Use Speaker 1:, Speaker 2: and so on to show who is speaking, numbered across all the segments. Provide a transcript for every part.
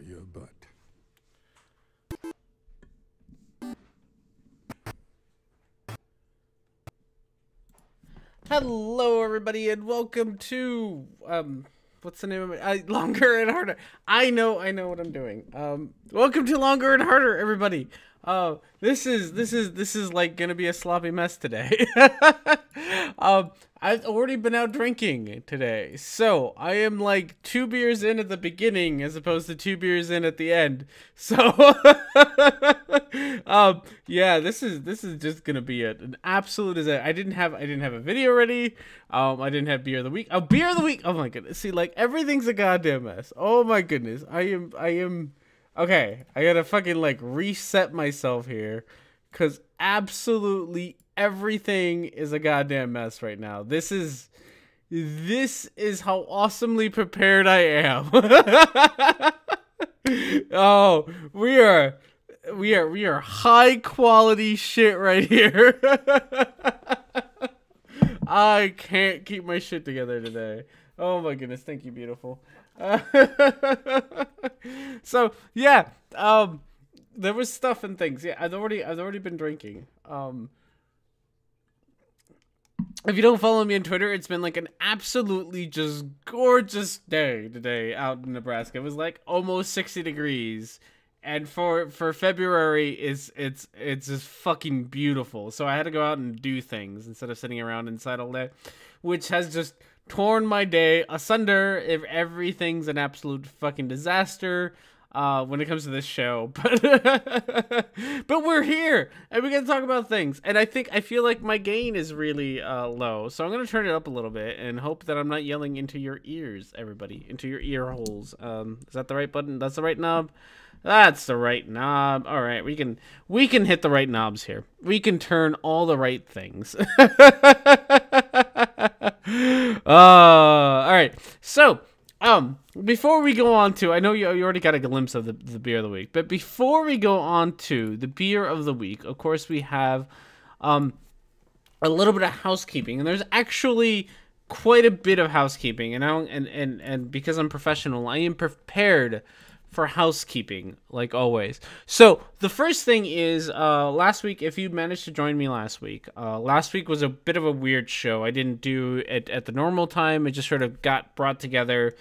Speaker 1: you, but
Speaker 2: Hello, everybody, and welcome to what's the name of it? Longer and Harder. I know what I'm doing. Welcome to Longer and Harder, everybody. This is like gonna be a sloppy mess today. I've already been out drinking today, so I am like 2 beers in at the beginning as opposed to 2 beers in at the end. So, yeah, this is just gonna be an absolute disaster. I didn't have a video ready. I didn't have beer of the week. Oh, beer of the week. Oh my goodness. See, like everything's a goddamn mess. Oh my goodness. I am. Okay, I gotta fucking like reset myself here, cause absolutely everything is a goddamn mess right now. This is how awesomely prepared I am. Oh, we are high quality shit right here. I can't keep my shit together today. Oh my goodness, thank you, beautiful. So yeah, there was stuff and things. Yeah, I've already been drinking. If you don't follow me on Twitter, it's been like an absolutely just gorgeous day today out in Nebraska. It was like almost 60 degrees. And for February, it's just fucking beautiful. So I had to go out and do things instead of sitting around inside all day, which has just torn my day asunder. If everything's an absolute fucking disaster when it comes to this show, but we're here and we're gonna talk about things. And I feel like my gain is really low, so I'm gonna turn it up a little bit and hope that I'm not yelling into your ears, everybody, into your ear holes. Is that the right button? That's the right knob. That's the right knob. All right, we can hit the right knobs here. We can turn all the right things. All right. So, before we go on to, I know you already got a glimpse of the beer of the week, but before we go on to the beer of the week, of course we have a little bit of housekeeping, and there's actually quite a bit of housekeeping, and because I'm professional, I am prepared for housekeeping, like always. So the first thing is, last week, if you managed to join me last week was a bit of a weird show. I didn't do it at the normal time. It just sort of got brought together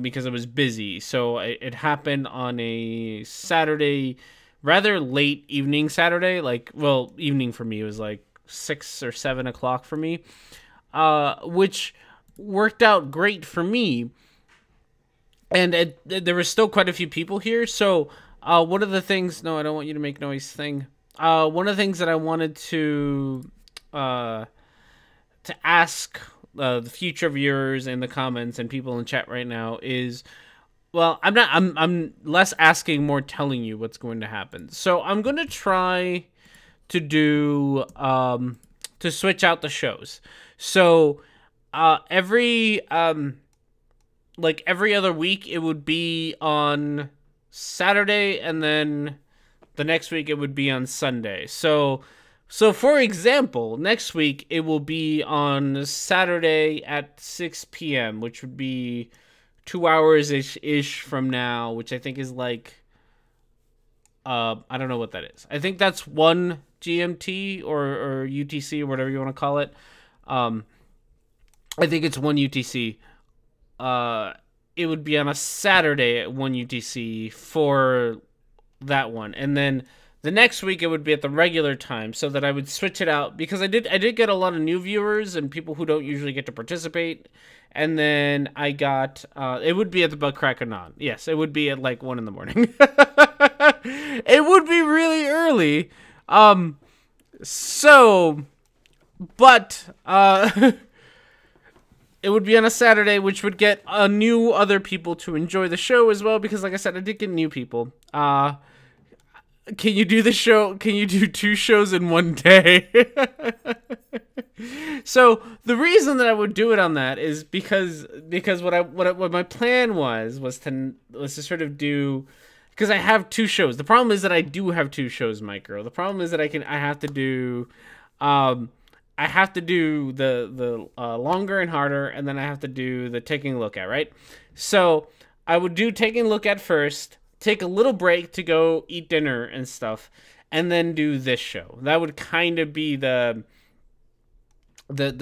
Speaker 2: because I was busy. So it happened on a Saturday, rather late evening Saturday, like, well, evening for me. It was like 6 or 7 o'clock for me, which worked out great for me. And there were still quite a few people here. So one of the things... No, I don't want you to make noise thing. One of the things that I wanted to ask the future viewers in the comments and people in chat right now is... Well, I'm less asking, more telling you what's going to happen. So I'm going to try to do... to switch out the shows. So every other week, it would be on Saturday, and then the next week it would be on Sunday. So for example, next week it will be on Saturday at 6 p.m., which would be 2 hours ish from now, which I think is like, I don't know what that is. I think that's 1 GMT or UTC or whatever you want to call it. I think it's 1 UTC. It would be on a Saturday at 1 UTC for that one, and then the next week it would be at the regular time, so that I would switch it out, because I did get a lot of new viewers and people who don't usually get to participate. And then I got it would be at the butt crack of dawn. Yes, it would be at like 1 in the morning. It would be really early. It would be on a Saturday, which would get new other people to enjoy the show as well, because like I said, I did get new people. Can you do the show? Can you do 2 shows in one day? So the reason that I would do it on that is because what my plan was to sort of do, because I have 2 shows. The problem is that I do have 2 shows, Micro. The problem is that I have to do the longer and harder, and then I have to do the taking a look at, right? So I would do taking a look at first, take a little break to go eat dinner and stuff, and then do this show. That would kind of be the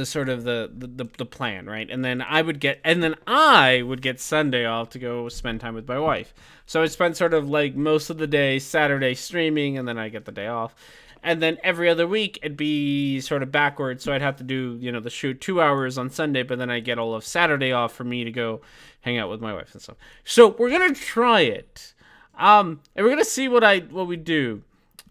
Speaker 2: sort of the plan, right? And then I would get Sunday off to go spend time with my wife. So I spend sort of like most of the day Saturday streaming, and then I get the day off. And then every other week it'd be sort of backwards, so I'd have to do, you know, the shoot 2 hours on Sunday, but then I get all of Saturday off for me to go hang out with my wife and stuff. So we're gonna try it, and we're gonna see what we do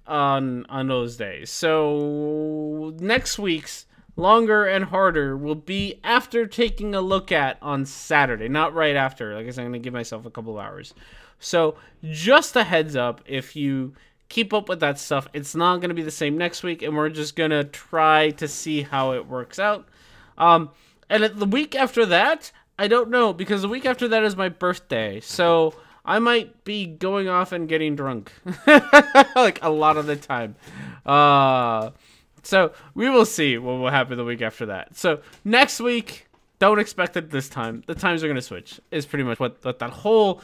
Speaker 2: on those days. So next week's Longer and Harder will be after taking a look at on Saturday, not right after. Like I said, I'm gonna give myself a couple of hours. So just a heads up, if you keep up with that stuff, it's not going to be the same next week, and we're just going to try to see how it works out. And the week after that, I don't know, because the week after that is my birthday, so I might be going off and getting drunk, like a lot of the time. So we will see what will happen the week after that. So next week, don't expect it this time. The times are going to switch. Is pretty much what that whole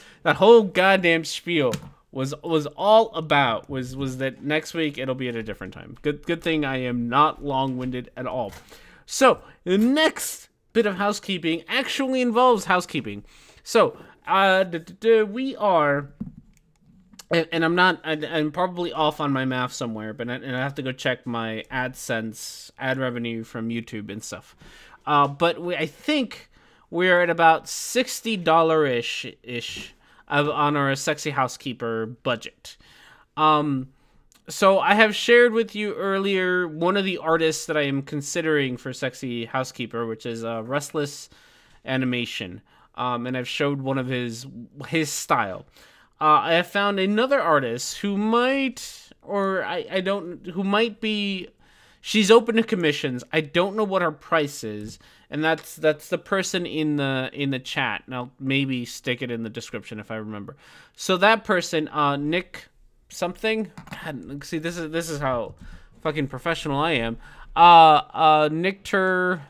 Speaker 2: goddamn spiel was all about, was that next week it'll be at a different time. Good thing I am not long-winded at all. So the next bit of housekeeping actually involves housekeeping. So we are, and I'm probably off on my math somewhere, but I have to go check my AdSense ad revenue from YouTube and stuff. But I think we're at about $60-ish on our Sexy Housekeeper budget. So I have shared with you earlier one of the artists that I am considering for Sexy Housekeeper, which is Restless Animation. And I've showed one of his style. I have found another artist who might, or who might be, she's open to commissions. I don't know what her price is, and that's the person in the chat. And I'll maybe stick it in the description if I remember. So that person, Nick something. See, this is how fucking professional I am. Nicter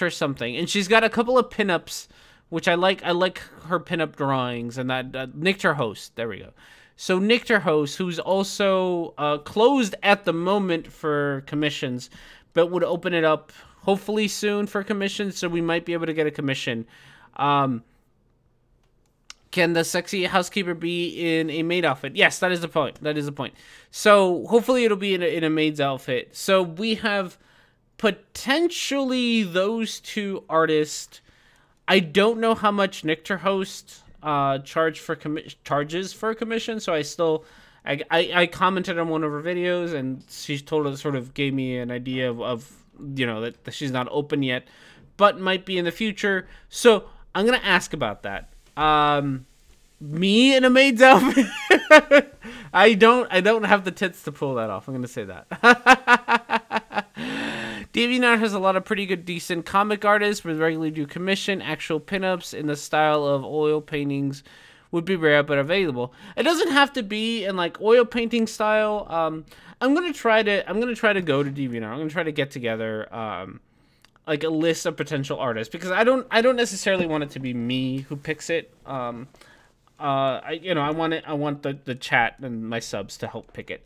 Speaker 2: something, and she's got a couple of pinups, which I like. I like her pinup drawings, and that Nicter Host. There we go. So Nicter Host, who's also closed at the moment for commissions, but would open it up hopefully soon for commissions, so we might be able to get a commission. Can the Sexy Housekeeper be in a maid outfit? Yes, that is the point. That is the point. So hopefully it'll be in a maid's outfit. So we have potentially those two artists. I don't know how much Nicter Host charges for a commission, so I commented on one of her videos, and she sort of gave me an idea of you know, that she's not open yet, but might be in the future. So I'm gonna ask about that. Me in a maid's outfit. I don't have the tits to pull that off. I'm gonna say that. DeviantArt has a lot of pretty good, decent comic artists with regularly do commission. Actual pinups in the style of oil paintings would be rare but available. It doesn't have to be in like oil painting style. I'm gonna try to go to DeviantArt. I'm gonna try to get together like a list of potential artists, because I don't necessarily want it to be me who picks it. I want the chat and my subs to help pick it.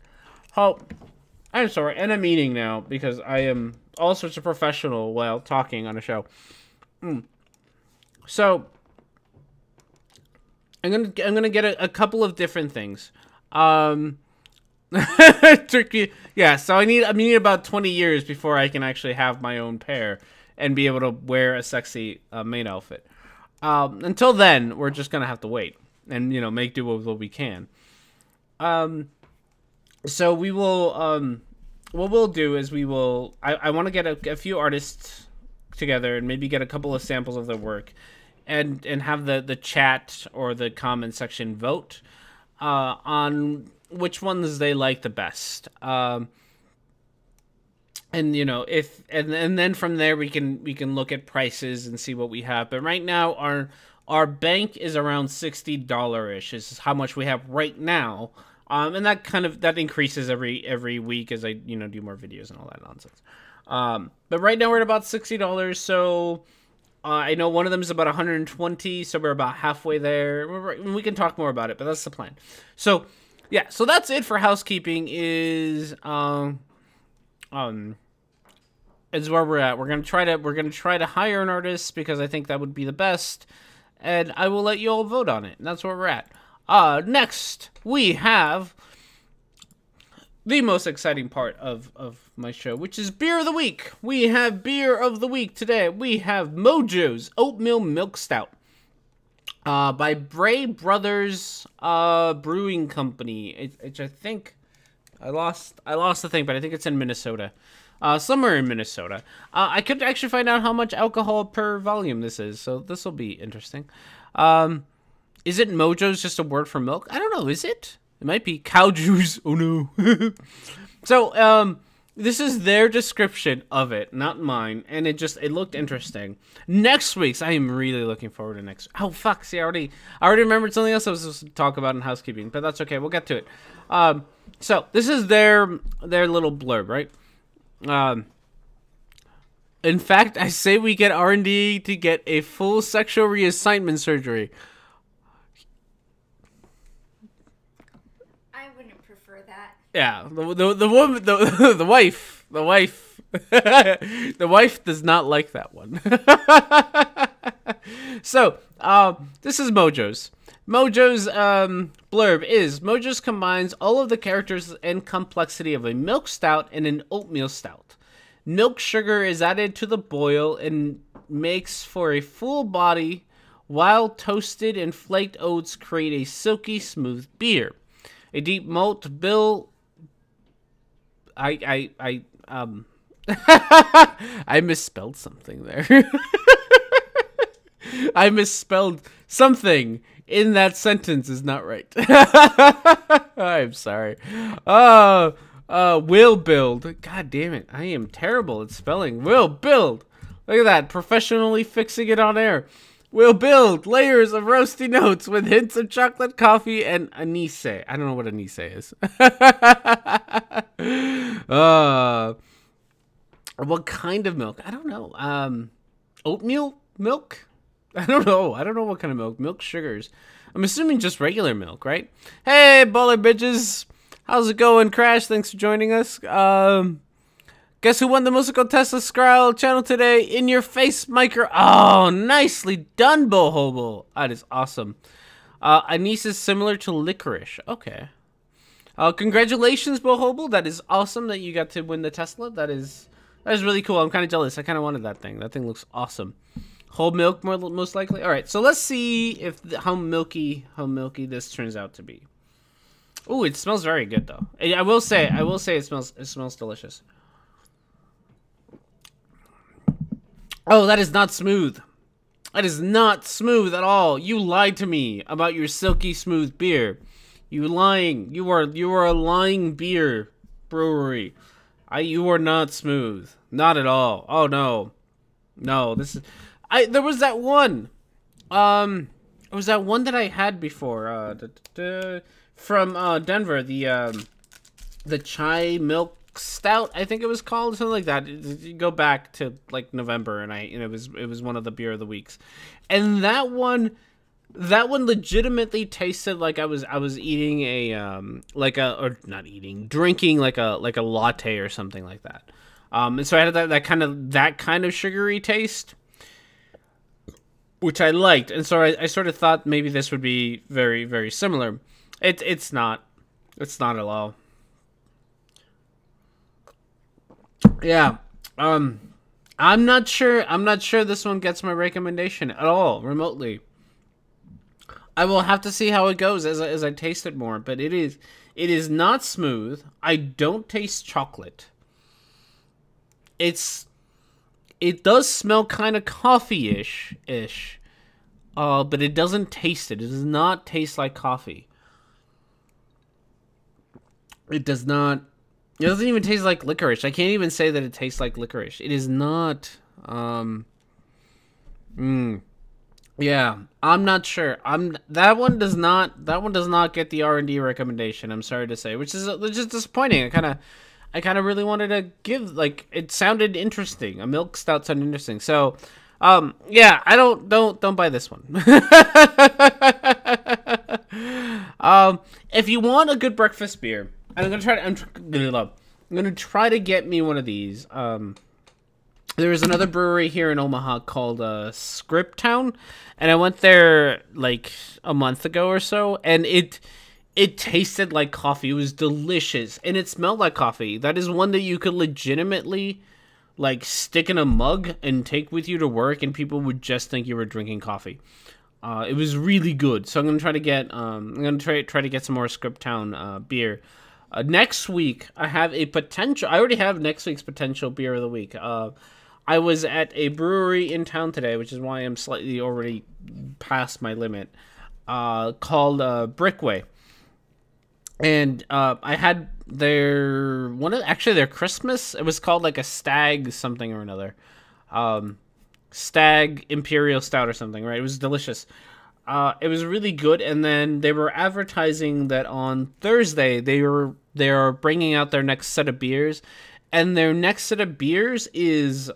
Speaker 2: Oh, I'm sorry, and I'm eating now because I am all sorts of professional while talking on a show. So I'm gonna get a couple of different things. Tricky, yeah. So I need about 20 years before I can actually have my own pair and be able to wear a sexy maid outfit. Until then, we're just gonna have to wait and make do with what we can. So we will. What we'll do is I want to get a few artists together and maybe get a couple of samples of their work, and have the chat or the comment section vote on which ones they like the best. And then from there we can look at prices and see what we have. But right now our bank is around $60-ish. Is how much we have right now. And that increases every week as I do more videos and all that nonsense. But right now we're at about $60. So I know one of them is about 120, so we're about halfway there. We can talk more about it, but that's the plan. So, yeah, so that's it for housekeeping. Is where we're at. We're gonna try to hire an artist because I think that would be the best, and I will let you all vote on it. And that's where we're at. Next we have the most exciting part of my show, which is Beer of the Week. We have Beer of the Week today. We have Mojo's Oatmeal Milk Stout by Bray Brothers Brewing Company. Which I think I lost the thing, but I think it's in Minnesota. Somewhere in Minnesota. I could actually find out how much alcohol per volume this is, so this will be interesting. Is it Mojo's just a word for milk? I don't know, is it? It might be cow juice. Oh no. So, this is their description of it, not mine, and it looked interesting. Next week's, I am really looking forward to next. Oh fuck! See, I already remembered something else I was supposed to talk about in housekeeping, but that's okay. We'll get to it. So this is their little blurb, right? In fact, I say we get R&D to get a full sexual reassignment surgery. Yeah, the woman, the wife, the wife does not like that one. So, this is Mojo's. Mojo's blurb is, Mojo's combines all of the characters and complexity of a milk stout and an oatmeal stout. Milk sugar is added to the boil and makes for a full body, while toasted and flaked oats create a silky smooth beer. A deep malt bill. I misspelled something there. I misspelled something in that sentence is not right. I'm sorry. Will build. God damn it. I am terrible at spelling. Will build. Look at that. Professionally fixing it on air. Will build layers of roasty notes with hints of chocolate, coffee, and anise. I don't know what anise is. What kind of milk? I don't know. Oatmeal milk? I don't know. I don't know what kind of milk. Milk sugars. I'm assuming just regular milk, right? Hey, baller bitches. How's it going, Crash? Thanks for joining us. Guess who won the Musical Tesla Scrowl channel today? In your face, Micro. Oh, nicely done, Bohobo. That is awesome. Anise is similar to licorice. Okay. Congratulations, Bohobo. That is awesome that you got to win the Tesla. That is really cool. I'm kind of jealous. I kind of wanted that thing. That thing looks awesome. Whole milk, most likely. All right, so let's see if how milky this turns out to be. Ooh, it smells very good though. I will say it smells delicious. Oh, that is not smooth. That is not smooth at all. You lied to me about your silky smooth beer. You lying. You are a lying beer brewery. You are not smooth. Not at all. Oh no. No, this is there was that one. It was that one that I had before from Denver, the chai milk stout, I think it was called, something like that. You go back to like November, and it was one of the beer of the weeks, and that one legitimately tasted like I was eating drinking like a latte or something like that. And so I had that kind of sugary taste, which I liked, and so I sort of thought maybe this would be very, very similar. It's not at all. Yeah. I'm not sure this one gets my recommendation at all, remotely. I will have to see how it goes as I taste it more, but it is not smooth. I don't taste chocolate. It does smell kind of coffee-ish, but it doesn't taste it. It does not taste like coffee. It does not. It doesn't even taste like licorice. I can't even say that it tastes like licorice. It is not. Yeah, I'm not sure. That one does not get the R&D recommendation. I'm sorry to say, which is disappointing. I kind of really wanted to give, like, it sounded interesting. A milk stout sounded interesting. So, Yeah, I don't buy this one. If you want a good breakfast beer, I'm gonna try to get me one of these. There is another brewery here in Omaha called Scriptown, and I went there like a month ago or so, and it tasted like coffee. It was delicious, and it smelled like coffee. That is one that you could legitimately like stick in a mug and take with you to work, and people would just think you were drinking coffee. It was really good. So I'm gonna try to get try to get some more Scriptown beer. Next week I have a potential. I already have next week's potential beer of the week. I was at a brewery in town today, which is why I'm slightly already past my limit. Called Brickway. And I had their their Christmas. It was called like a Stag something or another, Stag Imperial Stout or something. Right? It was delicious. It was really good. And then they were advertising that on Thursday they are bringing out their next set of beers, and their next set of beers is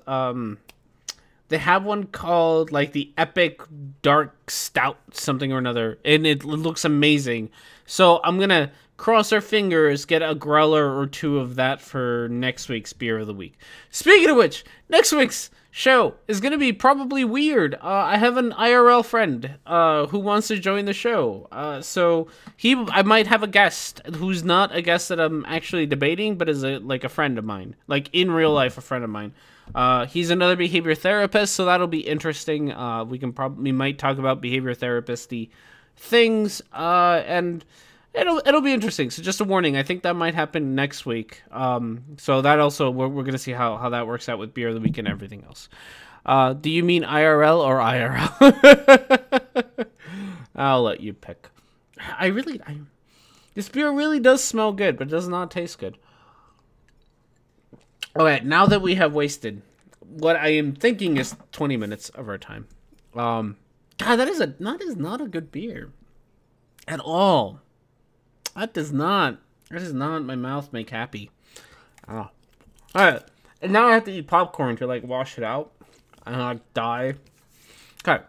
Speaker 2: they have one called like the Epic Dark Stout something or another, and it looks amazing. So I'm gonna cross our fingers, get a growler or two of that for next week's beer of the week. Speaking of which, next week's show is going to be probably weird. I have an IRL friend who wants to join the show. So I might have a guest who's not a guest that I'm actually debating, but is like a friend of mine. Like in real life, a friend of mine. He's another behavior therapist, so that'll be interesting. We might talk about behavior therapist-y things, and it'll be interesting. So just a warning, I think that might happen next week. So that also we're gonna see how that works out with beer of the week and everything else. Do you mean IRL or IRL? I'll let you pick. This beer really does smell good, but it does not taste good. Okay, now that we have wasted what I am thinking is 20 minutes of our time. God, that is not a good beer at all. That does not my mouth make happy. Oh. Alright. And now I have to eat popcorn to like wash it out. And I die. Okay.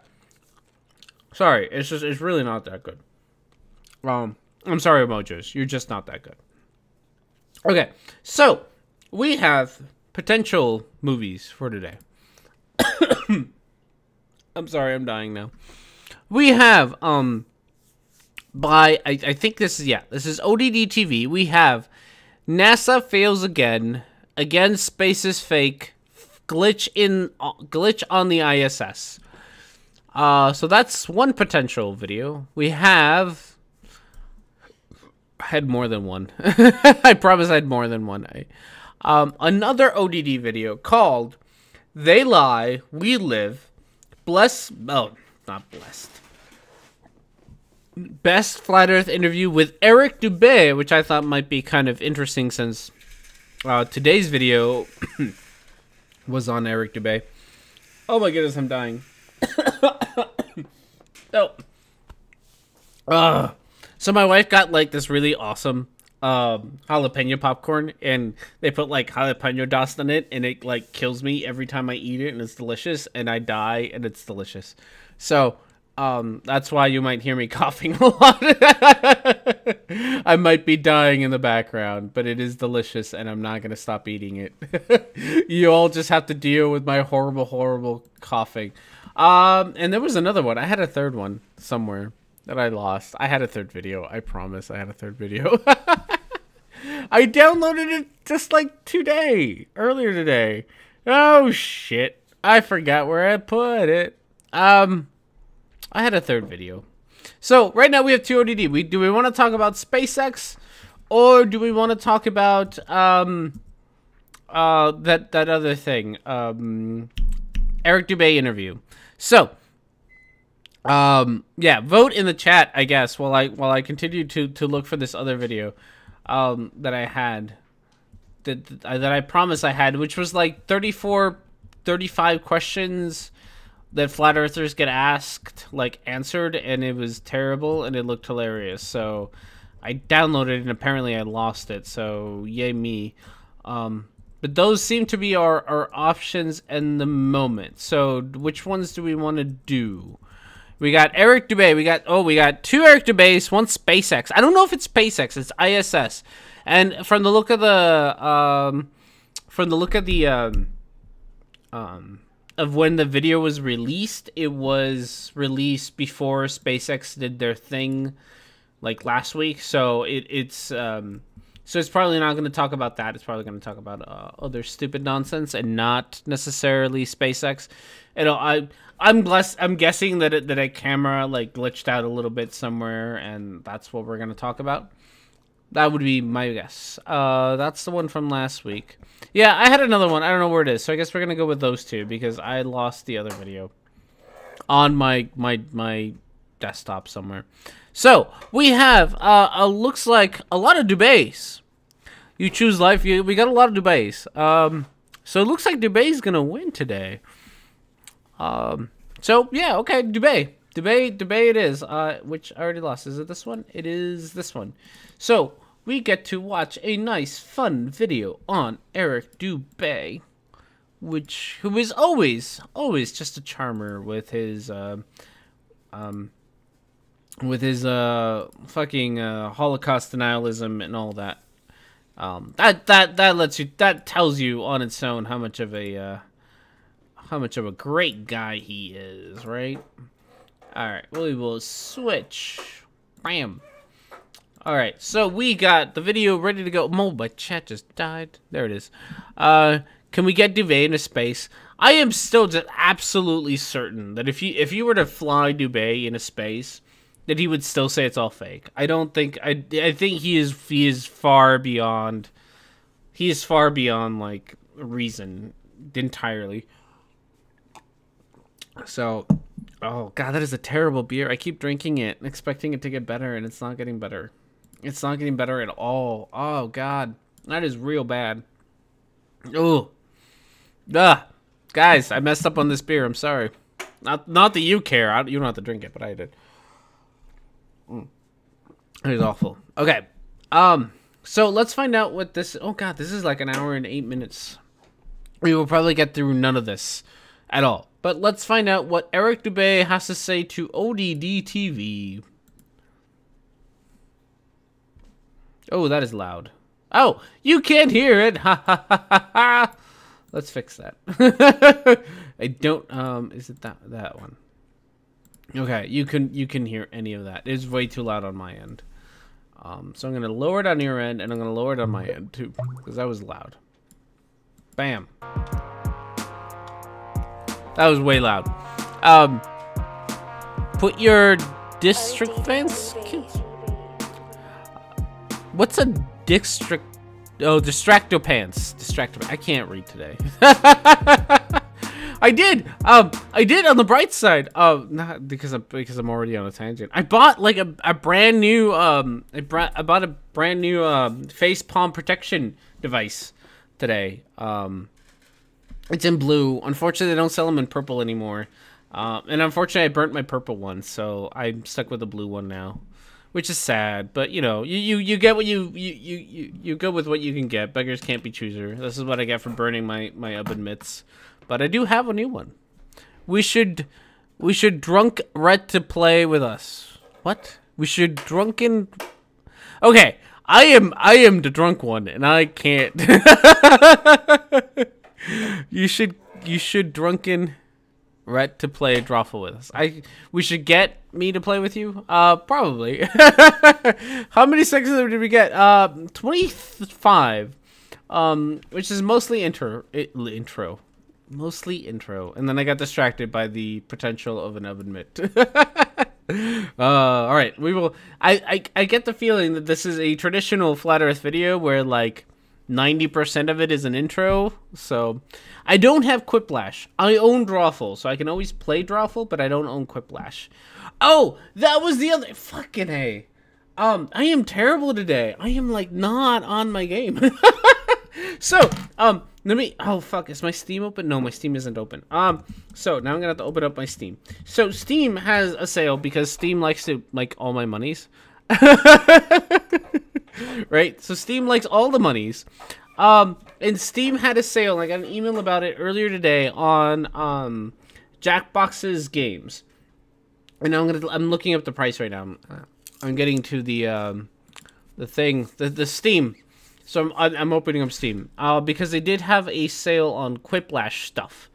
Speaker 2: Sorry, it's really not that good. I'm sorry, Mojos. You're just not that good. Okay, so we have potential movies for today. I'm sorry, I'm dying now. We have I think this is ODD TV. We have NASA fails again. Again, space is fake. Glitch on the ISS. So that's one potential video. We have. I had more than one. I promise I had more than one. Another ODD video called "They Lie, We Live." Not blessed. Best Flat Earth interview with Eric Dubé, which I thought might be kind of interesting since today's video was on Eric Dubé. Oh my goodness, I'm dying. So my wife got like this really awesome jalapeno popcorn, and they put like jalapeno dust in it, and it like kills me every time I eat it, and it's delicious, and I die, and it's delicious. So that's why you might hear me coughing a lot. I might be dying in the background, but it is delicious, and I'm not going to stop eating it. You all just have to deal with my horrible, horrible coughing. And there was another one. I had a third one somewhere that I lost. I had a third video. I promise I had a third video. I downloaded it just like earlier today. Oh, shit. I forgot where I put it. I had a third video. So right now we have two ODD. Do we want to talk about SpaceX, or do we want to talk about that other thing, Eric Dubé interview? So yeah, vote in the chat, I guess, while I continue to look for this other video that I had that I promised I had, which was like 35 questions that flat earthers get asked, like, answered, and it was terrible, and it looked hilarious. So I downloaded it, and apparently I lost it, so yay me. But those seem to be our options in the moment. So which ones do we want to do? We got Eric Dubay. We got 2 Eric Dubays, 1 SpaceX. I don't know if it's SpaceX. It's ISS. And from the look of the of when the video was released, it was released before SpaceX did their thing, like last week. So it's probably not going to talk about that. It's probably going to talk about other stupid nonsense and not necessarily SpaceX. You know, I'm guessing that a camera like glitched out a little bit somewhere, and that's what we're going to talk about. That would be my guess. That's the one from last week. Yeah, I had another one. I don't know where it is, so I guess we're gonna go with those 2 because I lost the other video on my desktop somewhere. So we have looks like a lot of Dubays. You choose life. We got a lot of Dubays. So it looks like Dubay's gonna win today. So yeah, okay, Dubay it is. Which I already lost. Is it this one? It is this one. So we get to watch a nice, fun video on Eric Dubay, who is always just a charmer with his fucking Holocaust denialism and all that. That tells you on its own how much of a great guy he is, right? All right, we will switch. Bam. All right, so we got the video ready to go. My chat just died. There it is. Can we get Dubay into space? I am still just absolutely certain that if you were to fly Dubay into space, that he would still say it's all fake. I don't think. I think he is far beyond. He is far beyond like reason entirely. So, oh god, that is a terrible beer. I keep drinking it, expecting it to get better, and it's not getting better. It's not getting better at all. Oh god, that is real bad. Oh, guys, I messed up on this beer. I'm sorry. Not that you care. You don't have to drink it, but I did. It was awful. Okay. So let's find out what this. Oh god, this is like an hour and 8 minutes. We will probably get through none of this at all. But let's find out what Eric Dubay has to say to ODD TV. Oh, that is loud. Oh, you can't hear it. Ha ha ha ha ha. Let's fix that. I don't. Is it that one? Okay, you can hear any of that. It's way too loud on my end. So I'm gonna lower it on your end, and I'm gonna lower it on my end too, because that was loud. Bam. That was way loud. Put your district fence. What's a district? Oh, distractopants. I can't read today. I did on the bright side. Not because I'm already on a tangent. I bought like a brand new I bought a brand new face palm protection device today. It's in blue. Unfortunately, they don't sell them in purple anymore. And unfortunately, I burnt my purple one, so I'm stuck with the blue one now, which is sad. But you know, you get what you go with what you can get. Beggars can't be choosers. This is what I get for burning my oven mitts. But I do have a new one. We should drunk Red to play with us. What? We should drunken. Okay, I am the drunk one, and I can't. You should drunken Red to play Drawful with us. We should get me to play with you. Probably. How many seconds did we get? 25. Which is mostly intro. Mostly intro, and then I got distracted by the potential of an oven mitt. All right, we will. I get the feeling that this is a traditional Flat Earth video where like 90% of it is an intro. So I don't have Quiplash. I own Drawful, so I can always play Drawful, but I don't own Quiplash. Oh, that was the other fucking A. I am terrible today. I am like not on my game. So, let me, oh fuck, is my Steam open? No, my Steam isn't open. So now I'm gonna have to open up my Steam. So Steam has a sale because Steam likes to like all my monies. Right? So Steam likes all the monies. And Steam had a sale. I got an email about it earlier today on Jackbox's games, and I'm looking up the price right now. I'm getting to the thing, the Steam. So I'm opening up Steam because they did have a sale on Quiplash stuff.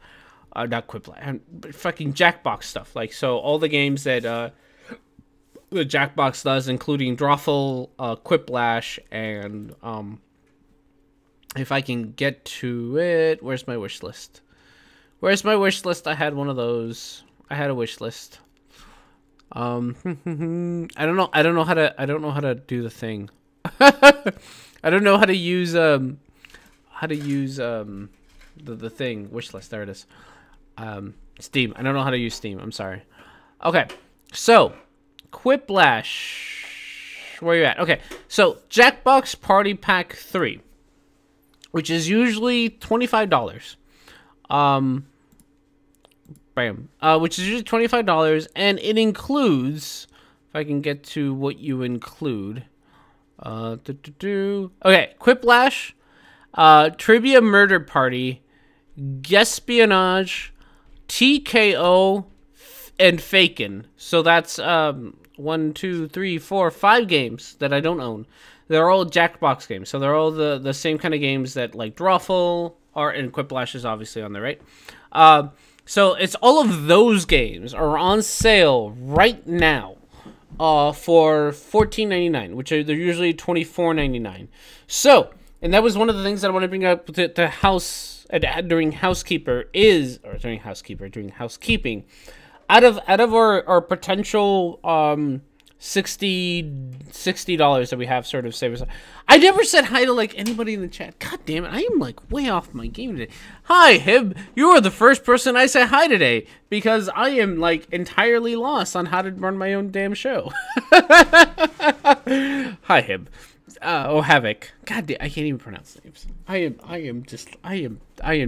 Speaker 2: Not Quiplash, fucking Jackbox stuff. Like, so all the games that the Jackbox does, including Drawful, Quiplash, and if I can get to it, where's my wish list? Where's my wish list? I had one of those. I had a wish list. I don't know how to do the thing. I don't know how to use the thing, wish list. There it is. Steam. I don't know how to use Steam. I'm sorry. Okay. So, Quiplash. Where are you at? Okay. So, Jackbox Party Pack 3, which is usually $25. Bam. Which is usually $25, and it includes, if I can get to what you include, okay, Quiplash, Trivia Murder Party, Guespionage, TKO, and Fakin. So that's 1, 2, 3, 4, 5 games that I don't own. They're all Jackbox games, so they're all the same kind of games that, like, Drawful are, and Quiplash is obviously on there, right? So it's all of those games are on sale right now for $14.99, which they're usually $24.99. So, and that was one of the things that I want to bring up to house during housekeeping. Out of our potential $60 that we have sort of saved. I never said hi to, like, anybody in the chat. God damn it, I am, like, way off my game today. Hi, Hib. You are the first person I said hi today because I am, like, entirely lost on how to run my own damn show. Hi, Hib. Havoc. God damn, I can't even pronounce names. I am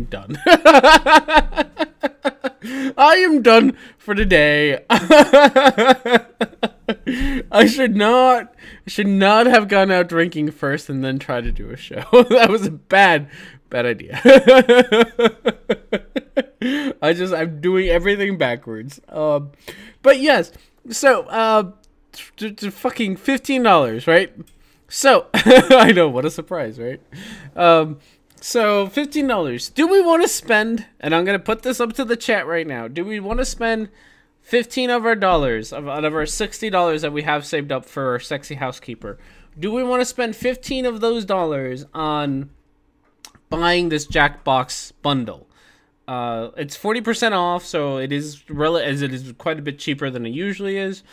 Speaker 2: done. I am done for today. I should not have gone out drinking first and then try to do a show. That was a bad idea. I'm doing everything backwards. But yes, so to fucking $15, right? So I know, what a surprise, right? So $15. Do we want to spend? And I'm gonna put this up to the chat right now. Do we want to spend $15 of our dollars out of our $60 that we have saved up for our sexy housekeeper? Do we want to spend 15 of those dollars on buying this Jackbox bundle? It's 40% off, so it is quite a bit cheaper than it usually is.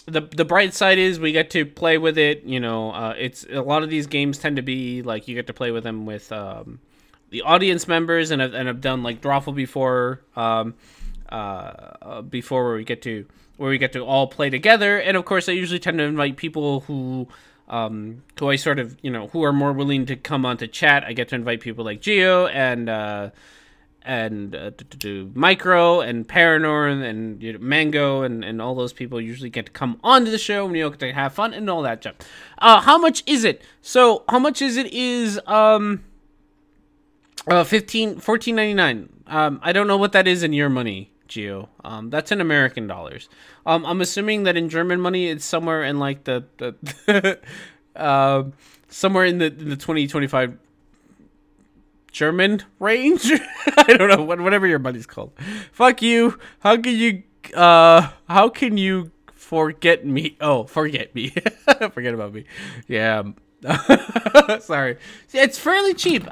Speaker 2: The bright side is we get to play with it. You know, it's a lot of these games tend to be like you get to play with them with the audience members, and I've done like Drawful before. Before where we get to all play together, and of course I usually tend to invite people who I sort of, you know, who are more willing to come on to chat. I get to invite people like Geo and Micro and Paranor and you know, Mango and all those people usually get to come onto the show and you know, get to have fun and all that stuff. How much is it? So how much is it? Is $14.99. I don't know what that is in your money, Geo. That's in American dollars. I'm assuming that in German money it's somewhere in like the somewhere in the 20-25 German range. I don't know, whatever your money's called. Fuck you. How can you forget me? Oh, forget me. Forget about me. Yeah. Sorry. It's fairly cheap.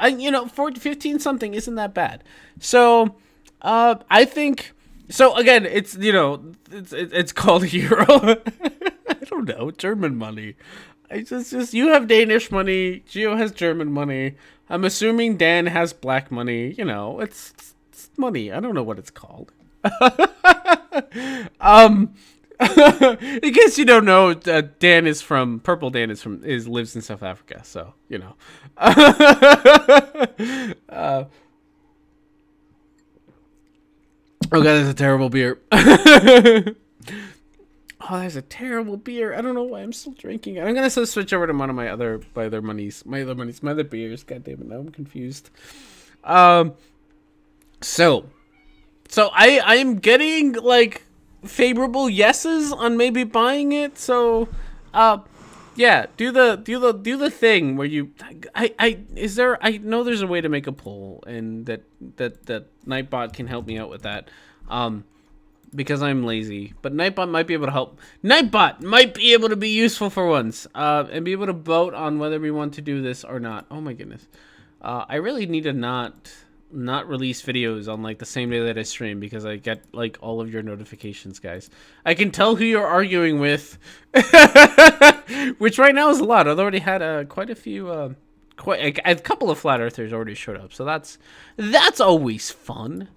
Speaker 2: For 15 something isn't that bad. So, I think. So again, it's it's called euro. I don't know, German money. It's just you have Danish money. Geo has German money. I'm assuming Dan has black money. You know, it's money. I don't know what it's called. In case you don't know, Dan is from Purple. Dan lives in South Africa. So you know. Oh god, that's a terrible beer. Oh, that's a terrible beer. I don't know why I'm still drinking it. I'm gonna switch over to one of my other beers. God damn it, now I'm confused. So I am getting like favorable yeses on maybe buying it. So, yeah, do the thing where you I know there's a way to make a poll, and that Nightbot can help me out with that. Because I'm lazy, but Nightbot might be able to help. Nightbot might be able to be useful for once, and be able to vote on whether we want to do this or not. Oh my goodness, I really need to not release videos on like the same day that I stream, because I get like all of your notifications, guys. I can tell who you're arguing with, which right now is a lot. I've already had quite a few, quite a couple of flat earthers already showed up, so that's always fun.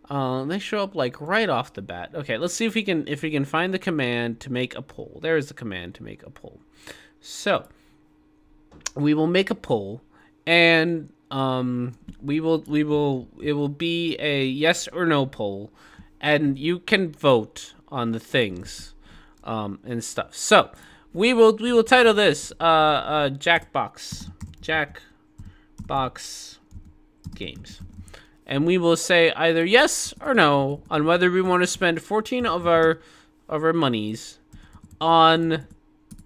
Speaker 2: They show up like right off the bat. Okay, let's see if we can find the command to make a poll. There is the command to make a poll. So we will make a poll, and it will be a yes or no poll, and you can vote on the things and stuff. So we will title this Jackbox games. And we will say either yes or no on whether we want to spend 14 of our monies on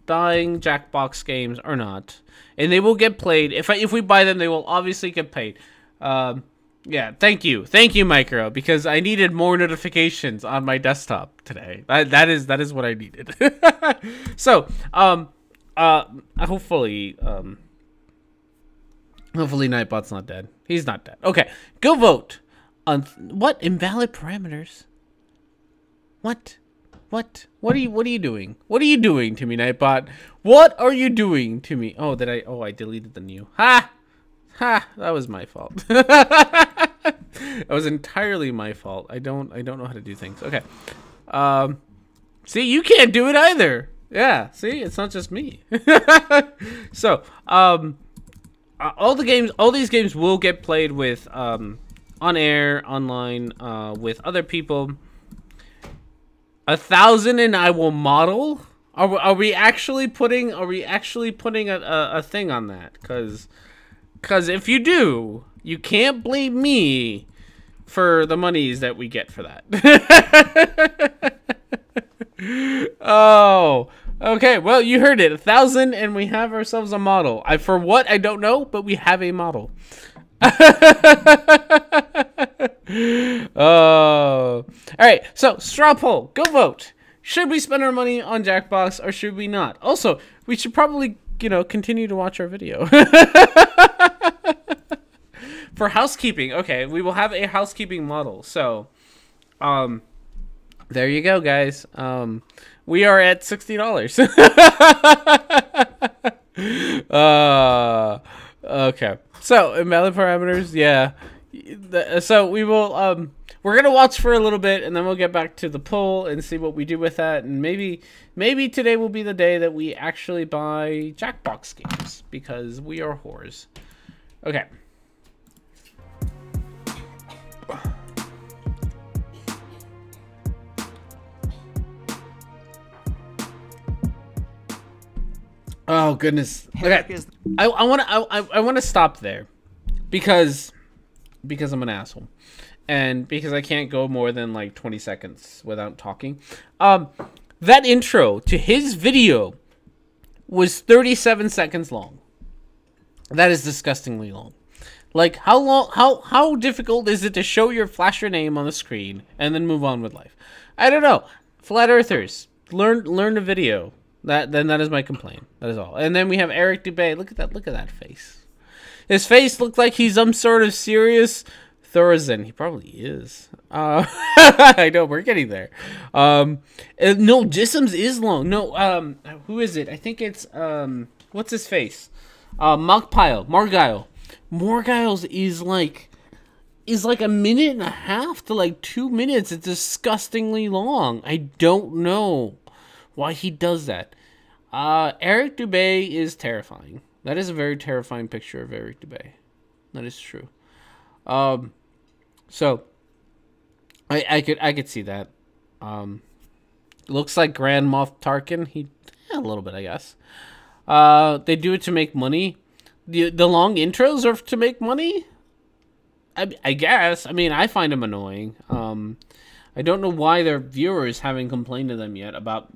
Speaker 2: buying Jackbox games or not. And they will get played. If we buy them, they will obviously get paid. Yeah, thank you, Micro, because I needed more notifications on my desktop today. That is what I needed. So, hopefully Nightbot's not dead. He's not dead. Okay, go vote on what invalid parameters. What are you doing? What are you doing to me, Nightbot? What are you doing to me? Oh, I deleted the new. Ha! That was my fault. That was entirely my fault. I don't know how to do things. Okay. See, you can't do it either. Yeah, see, it's not just me. So, all these games will get played with on air, online, with other people. 1,000 and I will model. Are we actually putting a thing on that? Cause if you do, you can't blame me for the monies that we get for that. Oh. Okay, well, you heard it. 1,000, and we have ourselves a model. For what, I don't know, but we have a model. Oh. All right, so straw poll. Go vote. Should we spend our money on Jackbox, or should we not? Also, we should probably, continue to watch our video. For housekeeping, okay, we will have a housekeeping model. So, there you go, guys. We are at $60. Okay. So, invalid parameters, yeah. So we will we're gonna watch for a little bit, and then we'll get back to the poll and see what we do with that. And maybe today will be the day that we actually buy Jackbox games, because we are whores. Okay. Oh goodness. Okay. I want to stop there because I'm an asshole, and because I can't go more than like 20 seconds without talking. That intro to his video was 37 seconds long. That is disgustingly long. Like, how difficult is it to show your flash your name on the screen and then move on with life? I don't know. Flat Earthers, learn the video. That is my complaint. That is all. And then we have Eric Dubay. Look at that face. His face looked like he's some sort of serious Thorazin. He probably is. I know, we're getting there. No, Jisms is long. No, who is it? I think it's what's his face? Margile. Morgile's is like a minute and a half to like 2 minutes. It's disgustingly long. I don't know why he does that. Eric Dubay is terrifying. That is a very terrifying picture of Eric Dubay. That is true. So I could see that. looks like Grand Moff Tarkin. A little bit, I guess. They do it to make money. The long intros are to make money. I guess. I mean, I find them annoying. I don't know why their viewers haven't complained to them yet about,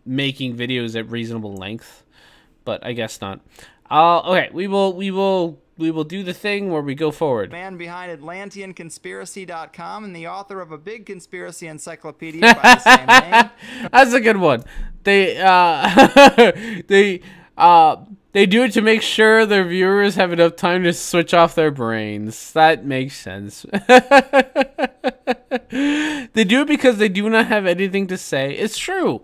Speaker 2: making videos at reasonable length, but I guess not. Okay, we will do the thing where we go forward.
Speaker 1: Man behind AtlanteanConspiracy.com and the author of a big conspiracy encyclopedia by the same name.
Speaker 2: That's a good one. They they do it to make sure their viewers have enough time to switch off their brains. That makes sense. They do it because they do not have anything to say. It's true.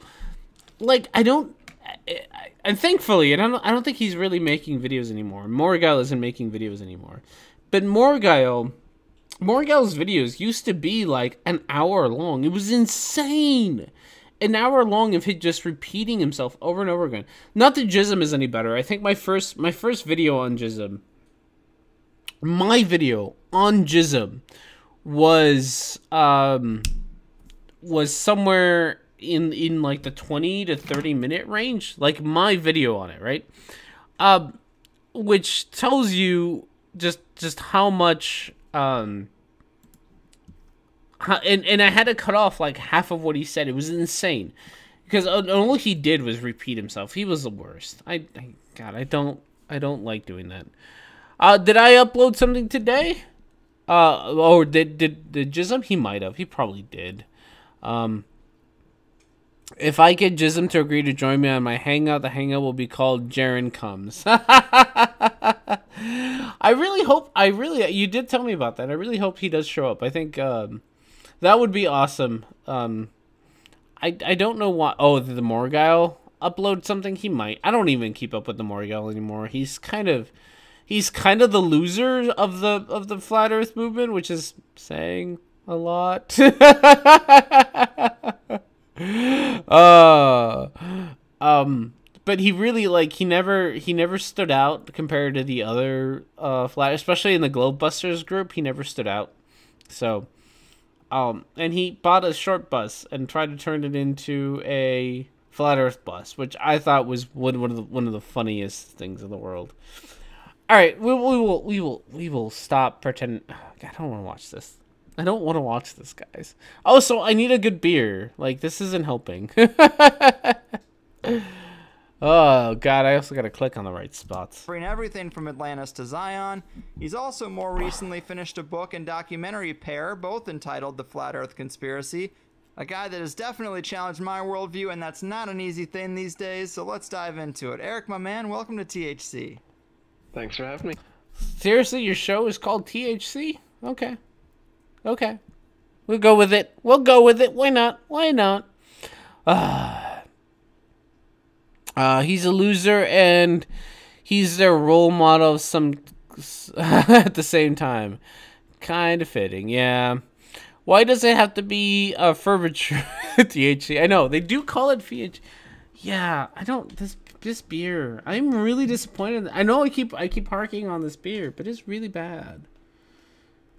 Speaker 2: Like, and thankfully, I don't think he's really making videos anymore. Morgile isn't making videos anymore. But Morgile's videos used to be like an hour long. It was insane. An hour long of him just repeating himself over and over again. Not that Jism is any better. I think my first video on Jism, was somewhere in like the 20 to 30 minute range, like my video on it, right? Which tells you just how much and I had to cut off like half of what he said. It was insane because all he did was repeat himself. He was the worst. God, I don't like doing that. Did I upload something today? Or did Jism? He might have. He probably did. If I get Jism to agree to join me on my hangout, the hangout will be called Jaren Comes. You did tell me about that. I really hope he does show up. I think that would be awesome. I don't know why. Oh, the Morgile upload something? He might. I don't even keep up with the Morgile anymore. He's kind of the loser of the Flat Earth movement, which is saying a lot. But he really he never stood out compared to the other flat, especially in the Globebusters group. He never stood out. So, and he bought a short bus and tried to turn it into a Flat Earth bus, which I thought was one of the funniest things in the world. All right, we will stop pretending. God, I don't want to watch this. I don't want to watch this, guys. Oh, so I need a good beer. Like, this isn't helping. Oh, God, I also got to click on the right spots.
Speaker 1: Covering everything from Atlantis to Zion. He's also more recently finished a book and documentary pair, both entitled The Flat Earth Conspiracy. A guy that has definitely challenged my worldview, and that's not an easy thing these days, so let's dive into it. Eric, my man, welcome to THC.
Speaker 3: Thanks for having me.
Speaker 2: Seriously, your show is called THC? Okay. We'll go with it. Why not? He's a loser, and he's their role model of some at the same time. Kind of fitting, yeah. Why does it have to be a ferventure THC? I know, they do call it THC. Yeah, I don't... This beer, I'm really disappointed. I know I keep harking on this beer, but it's really bad.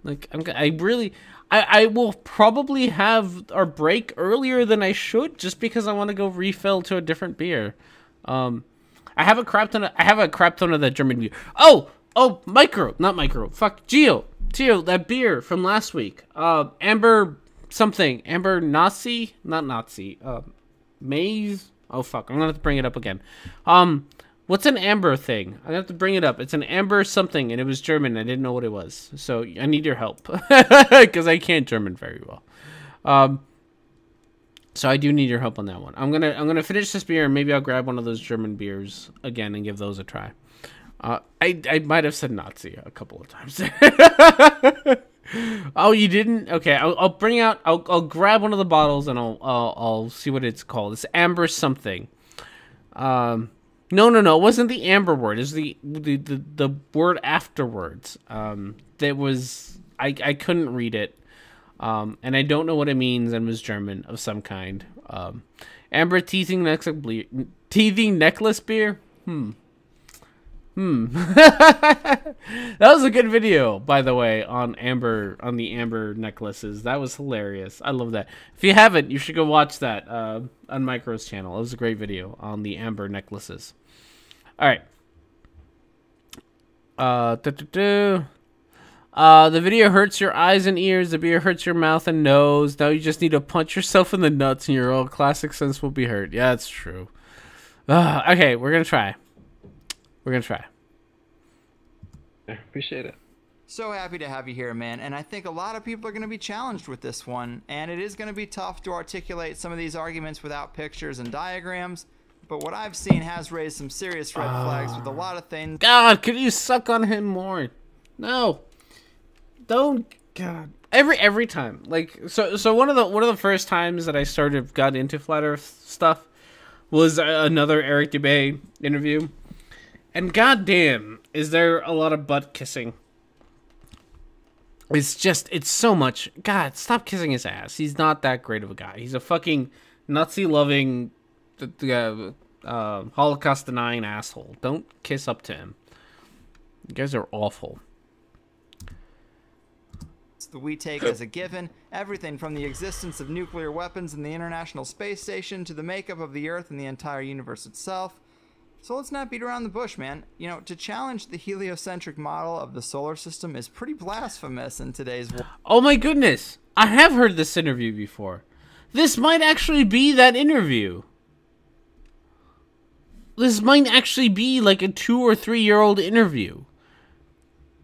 Speaker 2: Like, I will probably have our break earlier than I should, just because I want to go refill to a different beer. I have a crap ton of that German beer. Oh, not micro. Fuck, Geo, that beer from last week. Amber Nazi, not Nazi. Maize. Oh fuck, I'm gonna have to bring it up again. What's an amber thing? I have to bring it up. It's an amber something, and it was German. I didn't know what it was, so I need your help because I can't German very well. So I do need your help on that one. I'm gonna finish this beer, and maybe I'll grab one of those German beers again and give those a try. I might have said Nazi a couple of times. Oh, you didn't? Okay, I'll bring out. I'll grab one of the bottles and I'll see what it's called. It's amber something. No, it wasn't the amber word. It's the word afterwards. That was I couldn't read it. And I don't know what it means, and was German of some kind. Amber teething necklace beer. That was a good video, by the way, on the amber necklaces. That was hilarious. I love that. If you haven't, you should go watch that on Micro's channel. It was a great video on the amber necklaces. All right. The video hurts your eyes and ears. The beer hurts your mouth and nose. Now you just need to punch yourself in the nuts, and your old classic sense will be hurt. Yeah, that's true. Okay, we're gonna try. We're gonna try.
Speaker 3: I appreciate it.
Speaker 1: So happy to have you here, man. And I think a lot of people are going to be challenged with this one. And it is going to be tough to articulate some of these arguments without pictures and diagrams. But what I've seen has raised some serious red flags with a lot of things.
Speaker 2: God, could you suck on him more? No. Don't. God. Every time. Like, so one of the first times that I got into flat Earth stuff was another Eric Dubay interview. And goddamn, is there a lot of butt kissing? It's so much. God, stop kissing his ass. He's not that great of a guy. He's a fucking Nazi-loving, Holocaust-denying asshole. Don't kiss up to him. You guys are awful.
Speaker 1: That we take as a given, everything from the existence of nuclear weapons in the International Space Station to the makeup of the Earth and the entire universe itself. So let's not beat around the bush, man. You know, to challenge the heliocentric model of the solar system is pretty blasphemous in today's world.
Speaker 2: Oh my goodness. I have heard this interview before. This might actually be that interview. This might actually be like a 2 or 3 year old interview.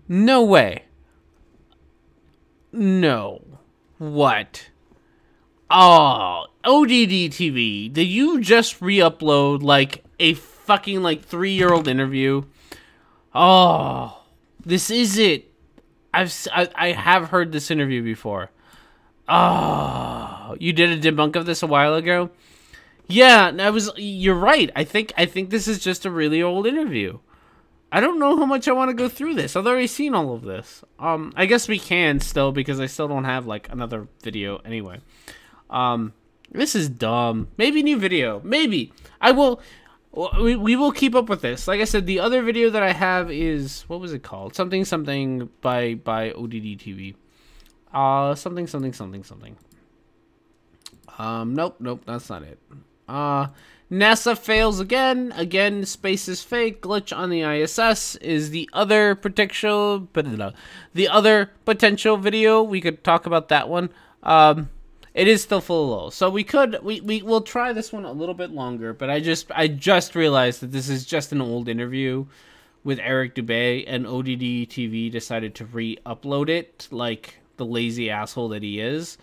Speaker 2: No way. No. What? Oh, ODD TV. Did you just re-upload like a fucking like 3 year old interview? Oh, this is it. I have heard this interview before. Oh, you did a debunk of this a while ago? Yeah, you're right. I think this is just a really old interview. I don't know how much I want to go through this. I've already seen all of this. I guess we can still, because I still don't have like another video anyway. This is dumb. Maybe new video. Maybe. I will. We will keep up with this. Like I said, the other video that I have is, what was it called? Something by ODD TV. Something. Nope, that's not it. NASA fails again. Again, space is fake. Glitch on the ISS is the other potential video. We could talk about that one. It is still full of low. So we'll try this one a little bit longer, but I just realized that this is just an old interview with Eric Dubay, and ODD TV decided to re-upload it like the lazy asshole that he is.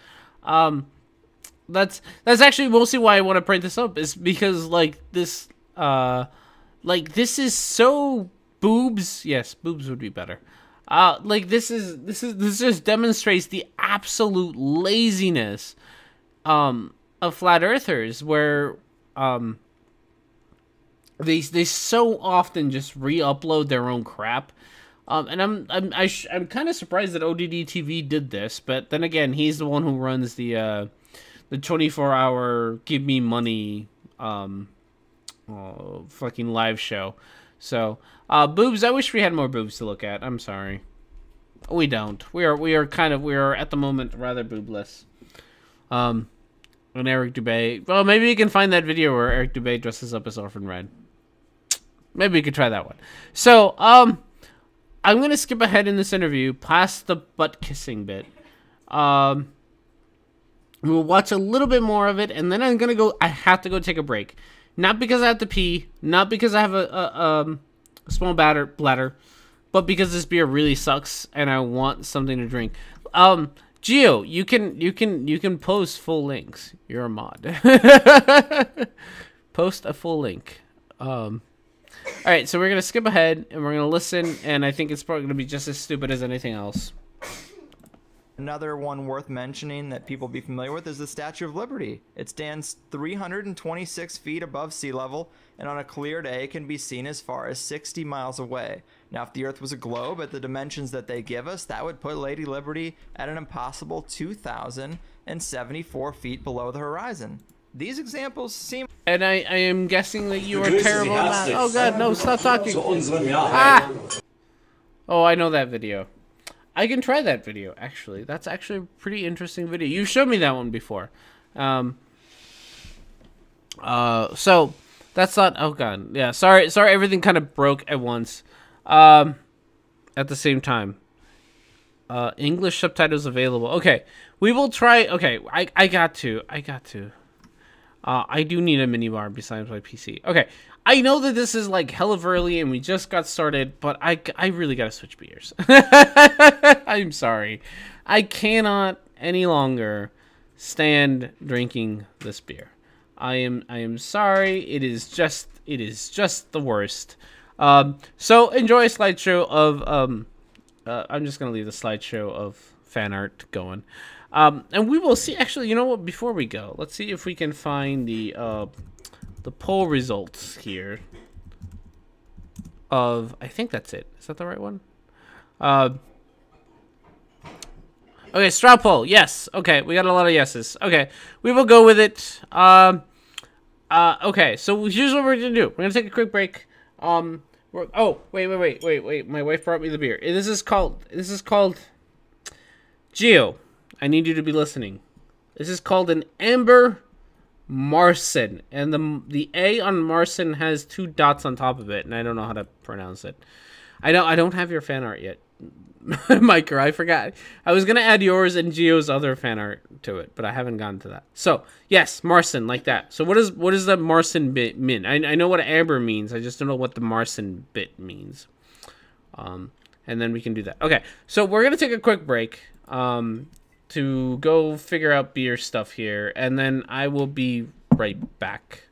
Speaker 2: That's actually mostly why I want to print this up, is because this is so boobs. Yes, boobs would be better. This just demonstrates the absolute laziness of flat earthers, where they so often just re-upload their own crap. And I'm kind of surprised that ODD TV did this, but then again, he's the one who runs the 24-hour give me money fucking live show. So boobs, I wish we had more boobs to look at. I'm sorry, we don't. We are at the moment rather boobless. And Eric Dubay, well, maybe you can find that video where Eric Dubay dresses up as Orphan Red. Maybe we could try that one. So I'm gonna skip ahead in this interview past the butt kissing bit. We'll watch a little bit more of it, and then I'm gonna go. I have to go take a break, not because I have to pee, not because I have a small bladder, but because this beer really sucks and I want something to drink. Gio, you can post full links. You're a mod. Post a full link. All right, so we're gonna skip ahead and we're gonna listen, and I think it's probably gonna be just as stupid as anything else.
Speaker 1: Another one worth mentioning that people be familiar with is the Statue of Liberty. It stands 326 feet above sea level, and on a clear day can be seen as far as 60 miles away. Now, if the Earth was a globe at the dimensions that they give us, that would put Lady Liberty at an impossible 2,074 feet below the horizon. These examples seem...
Speaker 2: And I am guessing that you are terrible at math. Oh god, no, stop talking. Ah! Oh, I know that video. I can try that video, actually. That's actually a pretty interesting video. You showed me that one before. So that's not... Oh god, yeah. Sorry, everything kind of broke at once. At the same time. English subtitles available. Okay, we will try... Okay, I got to. I do need a minibar besides my PC. Okay, I know that this is like hella early and we just got started, but I really gotta switch beers. I'm sorry. I cannot any longer stand drinking this beer. I am sorry. It is just the worst. So enjoy a slideshow of I'm just gonna leave the slideshow of fan art going. And we will see. Actually, you know what? Before we go, let's see if we can find the poll results here. I think that's it. Is that the right one? Okay, straw poll. Yes. Okay, we got a lot of yeses. Okay, we will go with it. Okay, so here's what we're gonna do. We're gonna take a quick break. Oh, wait. My wife brought me the beer. This is called Gio. I need you to be listening. This is called an Amber Marsen, and the A on Marsen has 2 dots on top of it, and I don't know how to pronounce it. I don't have your fan art yet, Micro. I forgot. I was gonna add yours and Gio's other fan art to it, but I haven't gotten to that. So yes, Marsen, like that. So what is the Marsen bit mean? I know what Amber means. I just don't know what the Marsen bit means. And then we can do that. Okay, so we're gonna take a quick break. To go figure out beer stuff here, and then I will be right back.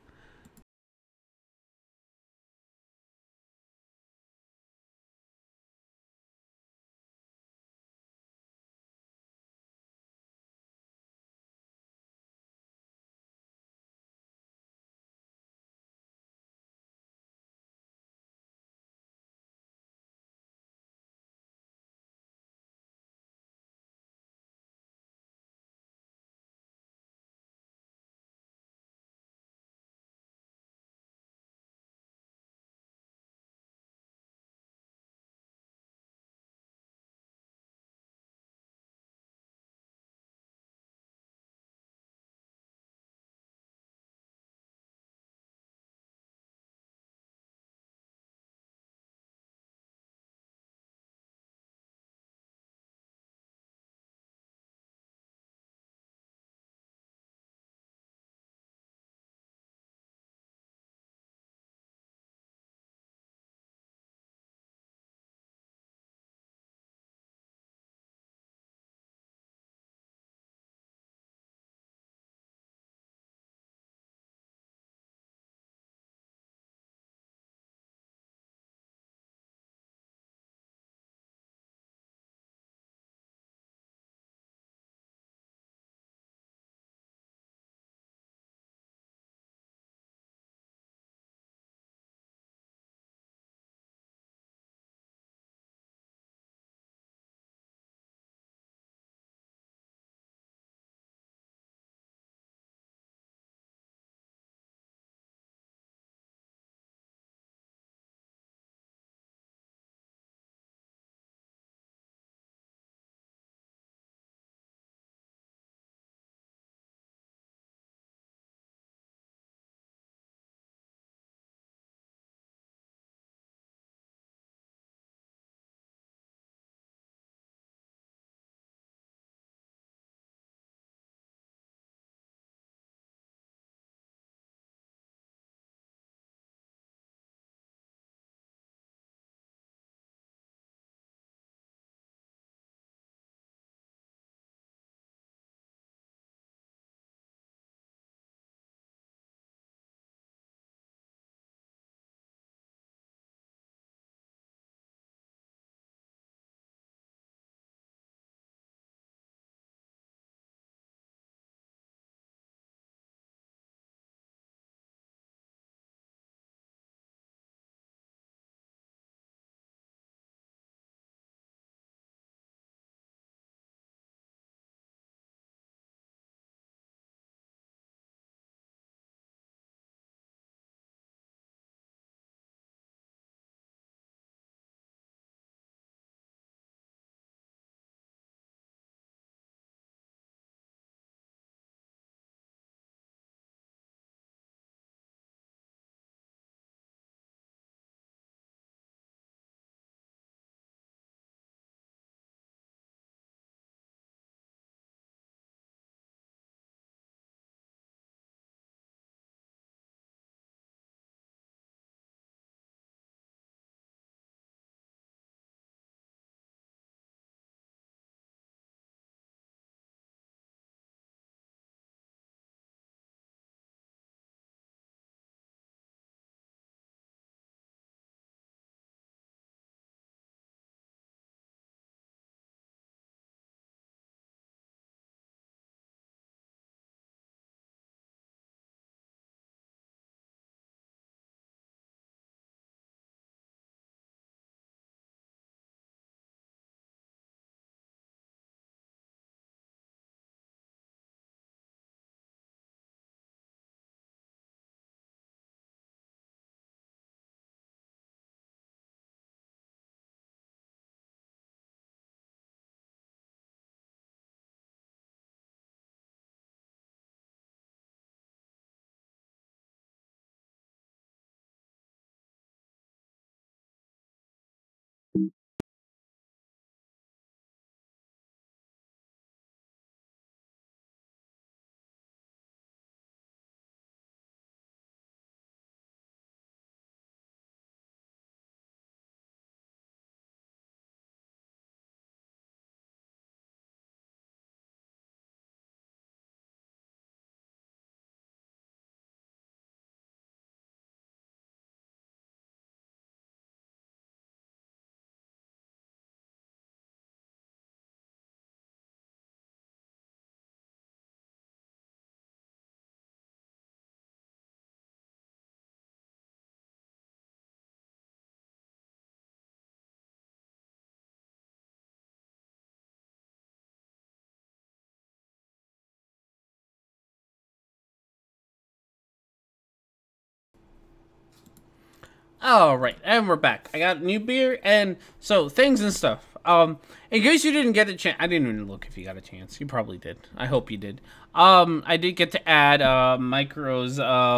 Speaker 2: All right, and we're back. I got new beer, and so things and stuff. In case you didn't get a chance, I didn't even look if you got a chance. You probably did. I hope you did. I did get to add Micro's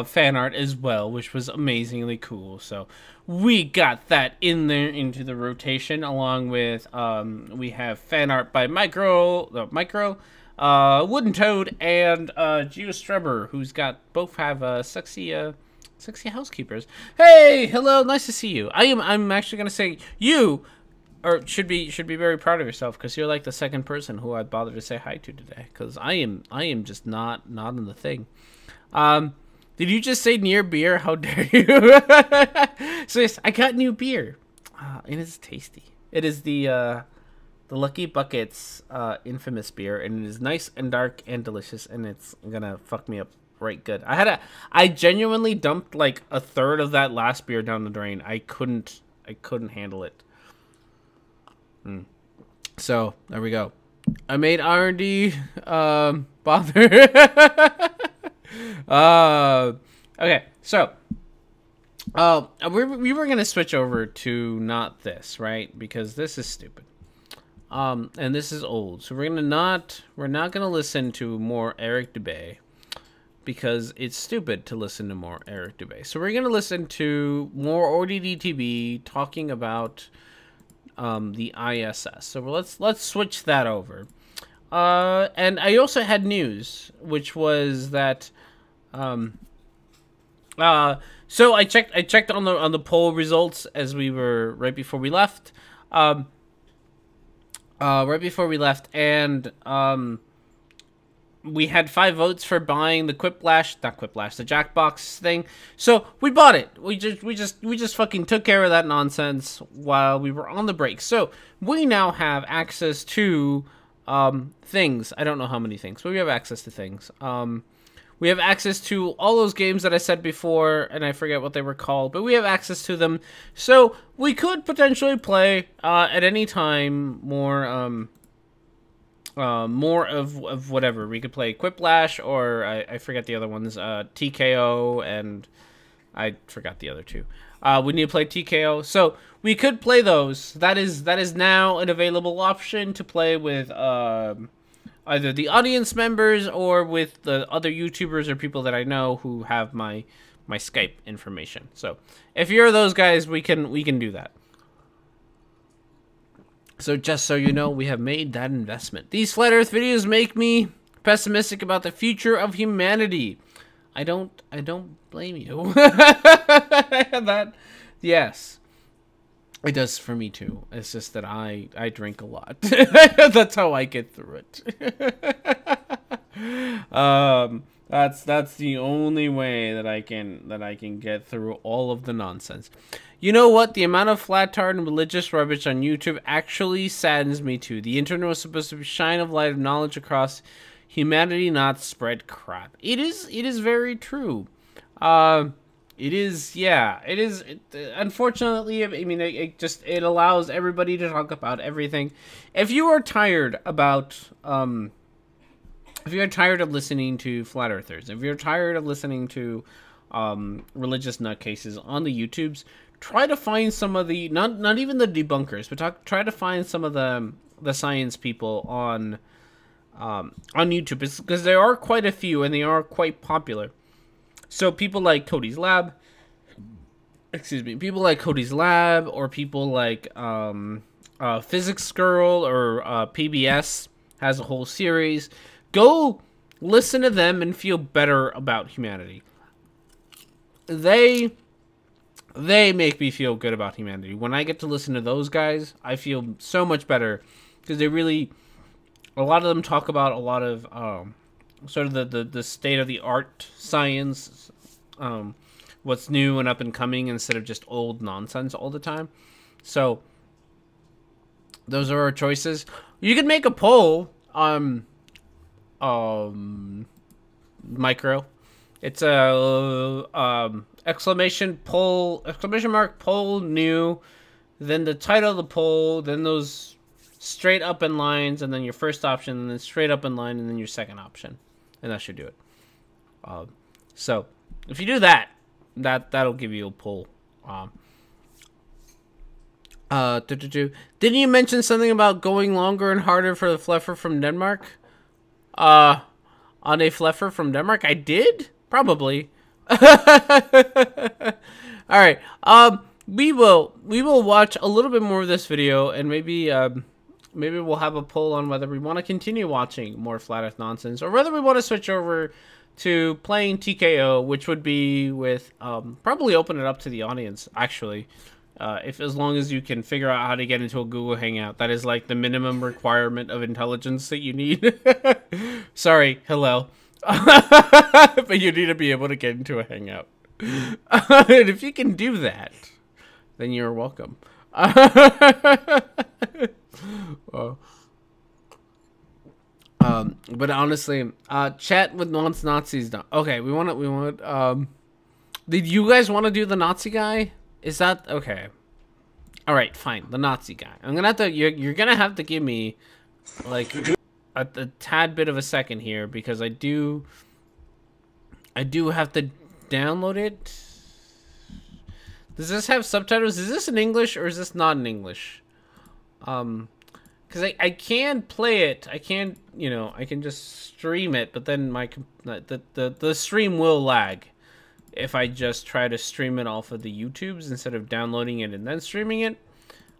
Speaker 2: fan art as well, which was amazingly cool. So we got that in there into the rotation, along with we have fan art by Micro, Wooden Toad, and Geostrebber, who's got both have sexy housekeepers. Hey, hello, nice to see you. I'm actually gonna say you should be very proud of yourself, because you're like the second person who I bothered to say hi to today, because I am just not in the thing. Did you just say near beer? How dare you? So yes, I got new beer, and it's tasty. It is the Lucky Buckets infamous beer, and it is nice and dark and delicious, and it's gonna fuck me up right good. I genuinely dumped like a third of that last beer down the drain. I couldn't handle it. So there we go. I made R&D bother. Okay, so we were gonna switch over to not this, right? Because this is stupid. And this is old. So we're not gonna listen to more Eric Dubay, because it's stupid to listen to more Eric Dubay. So we're gonna listen to more ODDTB talking about the ISS. So let's switch that over. And I also had news, which was that so I checked on the poll results as we were right before we left. And we had 5 votes for buying the the Jackbox thing. So we bought it. We just fucking took care of that nonsense while we were on the break. So we now have access to things. I don't know how many things, but we have access to things. We have access to all those games that I said before, and I forget what they were called, but we have access to them. So we could potentially play at any time more of whatever. We could play Quiplash, or I forget the other ones, TKO, and I forgot the other two. We need to play TKO, so we could play those. That is now an available option to play with either the audience members or with the other YouTubers or people that I know who have my Skype information. So if you're those guys, we can do that. So just so you know, we have made that investment. These Flat Earth videos make me pessimistic about the future of humanity. I don't blame you. Yes. It does for me too. It's just that I drink a lot. That's how I get through it. That's the only way that I can get through all of the nonsense. You know what? The amount of flat-tard and religious rubbish on YouTube actually saddens me too. The internet was supposed to shine a light of knowledge across humanity, not spread crap. It is very true. It is, yeah. It is. Unfortunately, I mean, it allows everybody to talk about everything. If you are tired about, if you're tired of listening to flat earthers, if you're tired of listening to religious nutcases on the YouTubes, try to find some of the not even the debunkers, but try to find some of the science people on YouTube, because there are quite a few and they are quite popular. So people like Cody's Lab, people like Cody's Lab, or people like Physics Girl, or PBS has a whole series. Go listen to them and feel better about humanity. They make me feel good about humanity. When I get to listen to those guys, I feel so much better, because they really, a lot of them talk about a lot of sort of the state of the art science, what's new and up and coming, instead of just old nonsense all the time. So those are our choices. You could make a poll. Micro. It's a exclamation mark poll new, then the title of the poll, then those straight up in lines, and then your first option, and then straight up in line, and then your second option, and that should do it. So if you do that, that'll give you a pull. Didn't you mention something about going longer and harder for the fluffer from Denmark? On a fluffer from Denmark? I did? Probably. Alright. We will watch a little bit more of this video, and maybe we'll have a poll on whether we want to continue watching more Flat Earth nonsense, or whether we want to switch over to playing TKO, which would be with probably open it up to the audience, actually. If as long as you can figure out how to get into a Google Hangout. That is like the minimum requirement of intelligence that you need. Sorry, hello. But you need to be able to get into a Hangout. And if you can do that, then you're welcome. Well, but honestly, chat with Nazis. Okay, we want. Did you guys want to do the Nazi guy? Is that okay? All right, fine. The Nazi guy. I'm gonna have to. You're gonna have to give me like a tad bit of a second here, because I do have to download it. Does this have subtitles? Is this in English or is this not in English? Because I can play it. I can, you know, I can just stream it, but then the stream will lag if I just try to stream it off of the YouTubes instead of downloading it and then streaming it.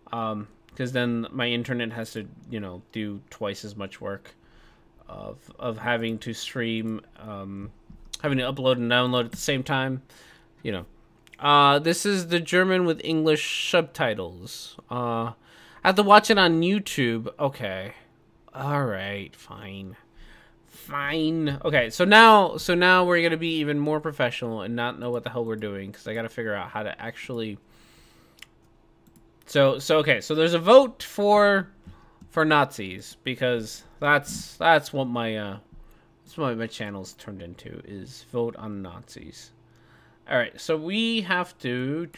Speaker 2: Because then my internet has to, you know, do twice as much work of having to stream, having to upload and download at the same time, you know. This is the German with English subtitles. I have to watch it on YouTube. Okay. Alright, fine. Fine. Okay, so now we're gonna be even more professional and not know what the hell we're doing, because I gotta figure out how to actually... So okay, so there's a vote for Nazis, because that's what my channel's turned into, is vote on Nazis. All right, so we have to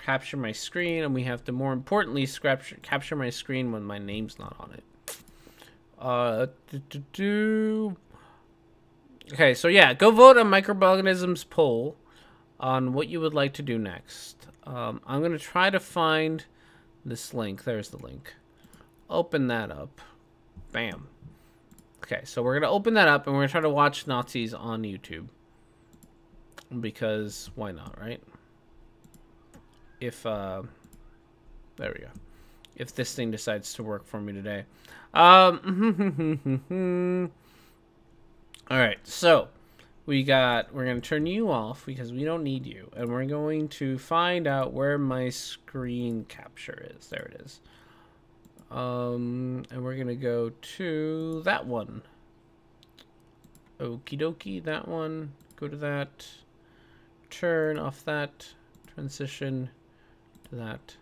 Speaker 2: capture my screen, and we have to, more importantly, capture my screen when my name's not on it. Okay, so yeah, go vote on Microorganisms poll on what you would like to do next. I'm gonna try to find this link. There's the link. Open that up. Bam. Okay, so we're gonna open that up, and we're gonna try to watch Nazis on YouTube. Because why not, right? If there we go. If this thing decides to work for me today. All right, so we're gonna turn you off because we don't need you, and we're going to find out where my screen capture is. There it is. And we're gonna go to that one. Okie dokie, that one. Go to that. Turn off that. Transition to that.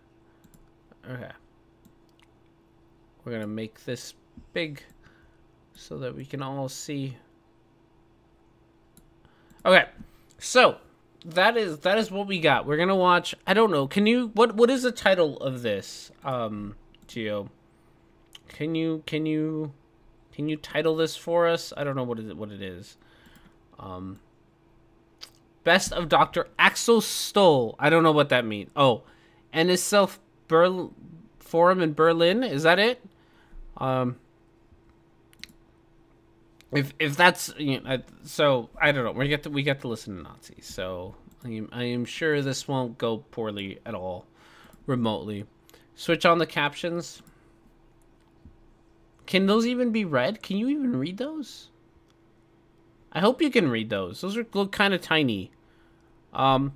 Speaker 2: Okay. We're gonna make this big so that we can all see. Okay, so that is what we got. We're gonna watch. I don't know. Can you what is the title of this, Gio? Can you title this for us? I don't know what it is. Best of Dr. Axel Stoll. I don't know what that means. Oh, and his Forum in Berlin. Is that it? If that's, you know, so I don't know. We get to listen to Nazis. So I am sure this won't go poorly at all, remotely. Switch on the captions. Can those even be read? Can you even read those? I hope you can read those. Those look kind of tiny. Doctor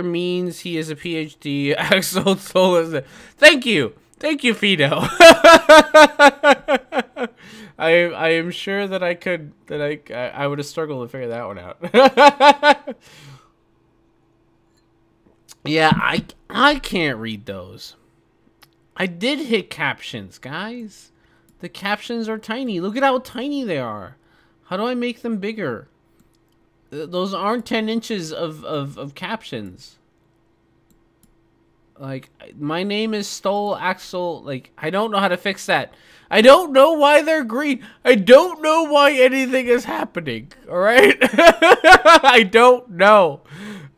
Speaker 2: means he is a PhD. Axel Stoll is a... Thank you, Fido. I am sure that I would have struggled to figure that one out. Yeah, I can't read those. I did hit captions, guys. The captions are tiny. Look at how tiny they are. How do I make them bigger? Those aren't 10 inches of captions. Like, my name is Stole Axel. Like, I don't know how to fix that. I don't know why they're green. I don't know why anything is happening. All right? I don't know.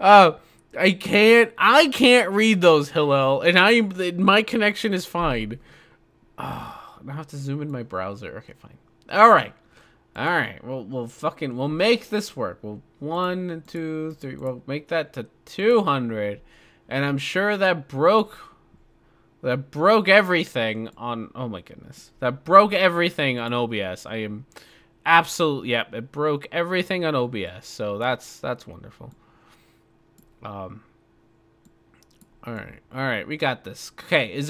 Speaker 2: I can't read those, Hillel, and my connection is fine. Oh, I have to zoom in my browser. Okay, fine. All right. We'll make this work. We'll 1, 2, 3. We'll make that to 200, and I'm sure that broke everything on. Oh my goodness, that broke everything on OBS. I am absolutely it broke everything on OBS. So that's wonderful. All right, we got this. Okay,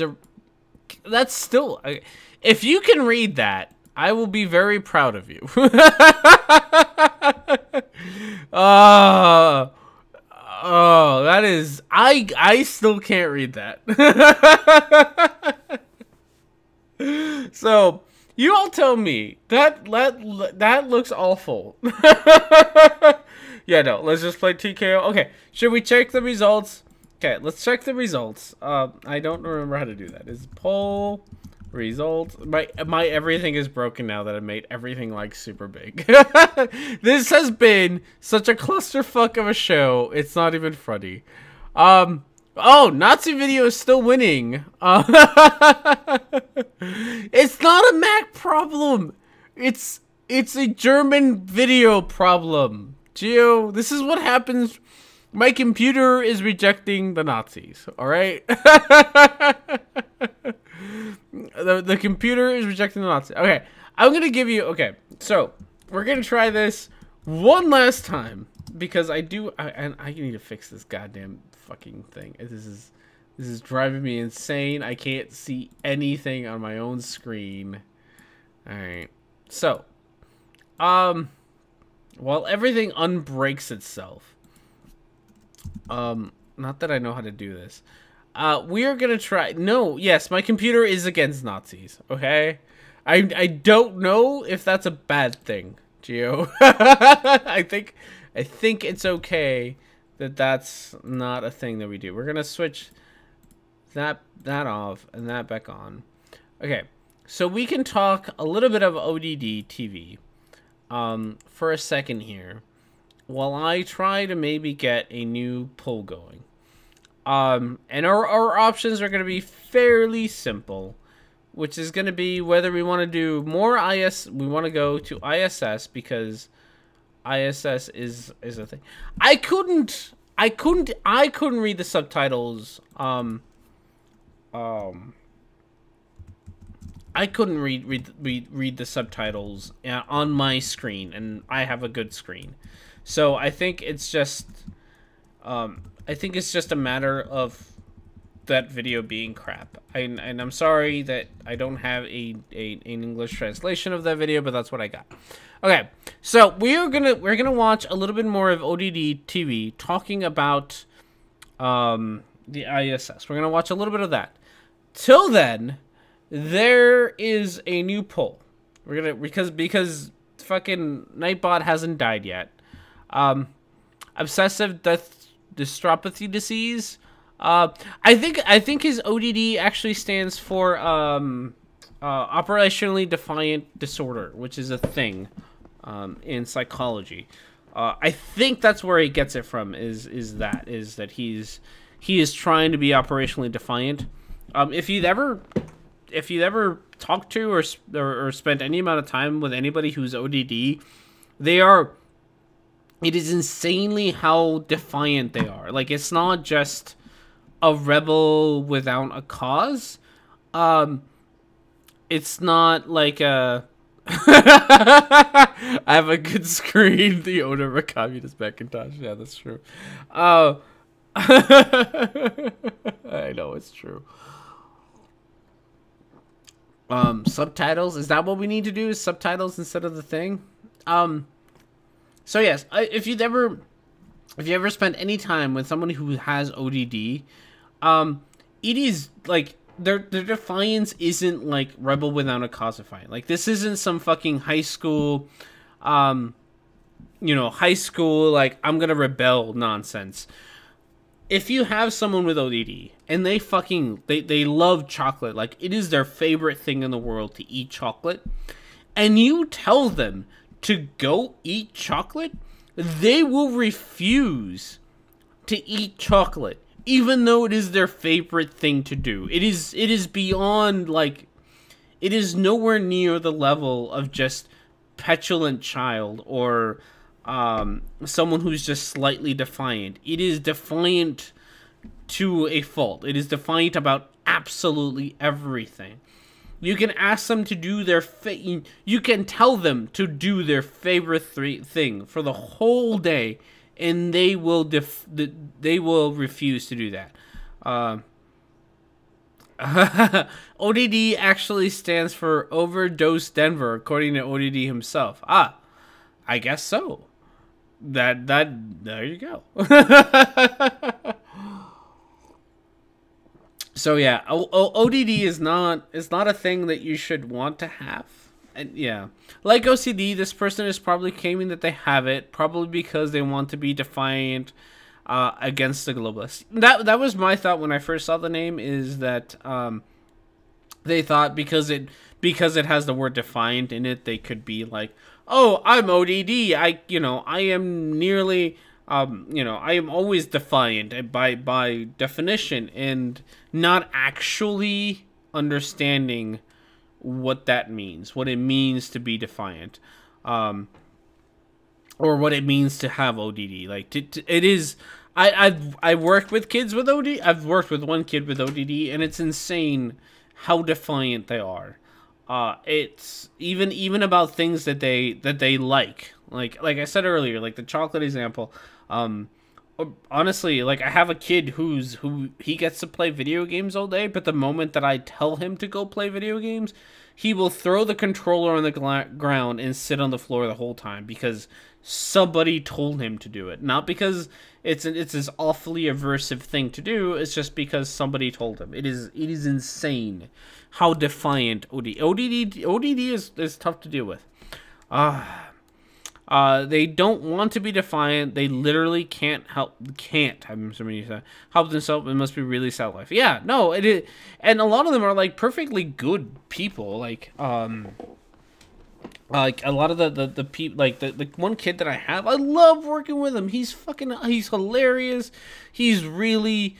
Speaker 2: that's still, if you can read that, I will be very proud of you. That is, I still can't read that. So, you all tell me, that looks awful. Yeah, no, let's just play TKO. Okay, should we check the results? Okay, let's check the results. I don't remember how to do that. Is poll results. My everything is broken now that I made everything like super big. This has been such a clusterfuck of a show. It's not even funny. Oh, Nazi video is still winning. It's not a Mac problem. It's a German video problem. Geo, this is what happens. My computer is rejecting the Nazis, alright? the computer is rejecting the Nazis. Okay, I'm gonna give you... Okay, so, we're gonna try this one last time. Because I need to fix this goddamn fucking thing. This is driving me insane. I can't see anything on my own screen. Alright, so... while everything unbreaks itself, not that I know how to do this, we are gonna try. No, yes, my computer is against Nazis. Okay, I don't know if that's a bad thing, Geo. I think it's okay that that's not a thing that we do. We're gonna switch that off and that back on. Okay, so we can talk a little bit of ODD TV. For a second here, while I try to maybe get a new poll going. And our options are going to be fairly simple, which is going to be whether we want to do more we want to go to ISS because ISS is a thing. I couldn't read the subtitles. I couldn't read the subtitles on my screen, and I have a good screen, so I think it's just a matter of that video being crap. And I'm sorry that I don't have an English translation of that video, but that's what I got. Okay, so we're gonna watch a little bit more of ODD TV talking about the ISS. We're gonna watch a little bit of that. Till then, there is a new poll. We're gonna because fucking Nightbot hasn't died yet. Obsessive dystrophy disease. I think his ODD actually stands for operationally defiant disorder, which is a thing in psychology. I think that's where he gets it from. Is that he is trying to be operationally defiant. If you'd ever talked to or spent any amount of time with anybody who's ODD, it is insanely how defiant they are. Like, it's not just a rebel without a cause. It's not like a I have a good screen, the owner of a communist Macintosh. Yeah, that's true. I know it's true. Subtitles, is that what we need to do? Is subtitles instead of the thing? So yes, if you ever spent any time with someone who has ODD, it is like their defiance isn't like rebel without a cause defiant. Like, this isn't some fucking high school like, I'm gonna rebel nonsense. if you have someone with ODD and they love chocolate, like it is their favorite thing in the world to eat chocolate, and you tell them to go eat chocolate, they will refuse to eat chocolate, even though it is their favorite thing to do. It is beyond, like, it is nowhere near the level of just petulant child or someone who's just slightly defiant. It is defiant to a fault. It is defiant about absolutely everything. You can ask them to do you can tell them to do their favorite thing for the whole day, and they will refuse to do that. ODD actually stands for Overdose Denver, according to ODD himself. I guess so. There you go. So yeah, ODD is not a thing that you should want to have. And yeah, like OCD, this person is probably claiming that they have it, probably because they want to be defiant against the globalists. That was my thought when I first saw the name, is that they thought because it has the word defiant in it, they could be like, oh, I'm ODD. I am nearly, I am always defiant by definition, and not actually understanding what that means, what it means to be defiant, or what it means to have ODD. Like, it is. I've worked with kids with ODD. I've worked with one kid with ODD, and it's insane how defiant they are. It's even about things that they like I said earlier, like the chocolate example. Honestly, like, I have a kid who he gets to play video games all day, but the moment that I tell him to go play video games, he will throw the controller on the ground and sit on the floor the whole time because somebody told him to do it. Not because it's this awfully aversive thing to do. It's just because somebody told him. It is insane how defiant ODD is tough to deal with. They don't want to be defiant. They literally can't help themselves. It must be really sad life. Yeah, no, it is, and a lot of them are like perfectly good people. Like a lot of the people, like the one kid that I have, I love working with him. He's hilarious. He's a really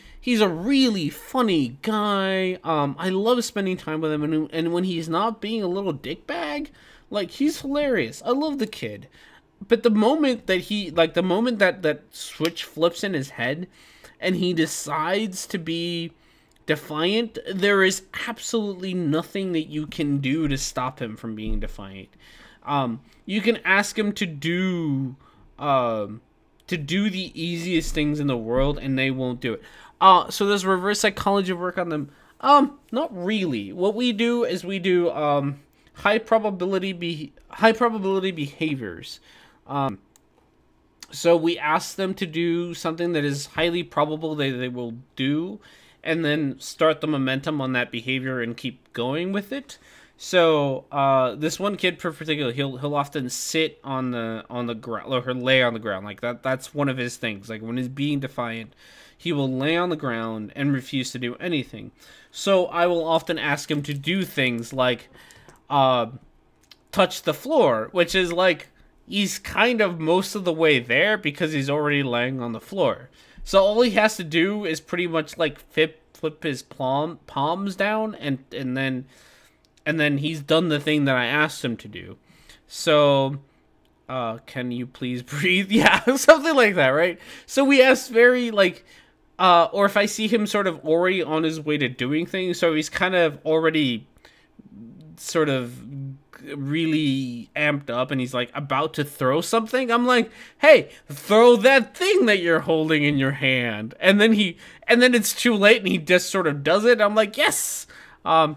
Speaker 2: funny guy. I love spending time with him, and when he's not being a little dickbag, like, he's hilarious. I love the kid. But the moment that that switch flips in his head and he decides to be defiant, there is absolutely nothing that you can do to stop him from being defiant. You can ask him to do the easiest things in the world, and they won't do it. So there's reverse psychology work on them. Not really. What we do is we do high probability behaviors. So we ask them to do something that is highly probable they will do, and then start the momentum on that behavior and keep going with it. So this one kid in particular, he'll often sit on the ground, or lay on the ground. Like that's one of his things. Like, when he's being defiant, he will lay on the ground and refuse to do anything. So I will often ask him to do things like touch the floor, which is like, he's kind of most of the way there because he's already laying on the floor. So all he has to do is pretty much like flip his palms down, and then he's done the thing that I asked him to do. So, can you please breathe? Yeah, something like that, right? So we ask very, like, or if I see him sort of already on his way to doing things, so he's kind of already sort of really amped up and he's like about to throw something, I'm like, hey, throw that thing that you're holding in your hand. And then it's too late and he just sort of does it. I'm like, yes. And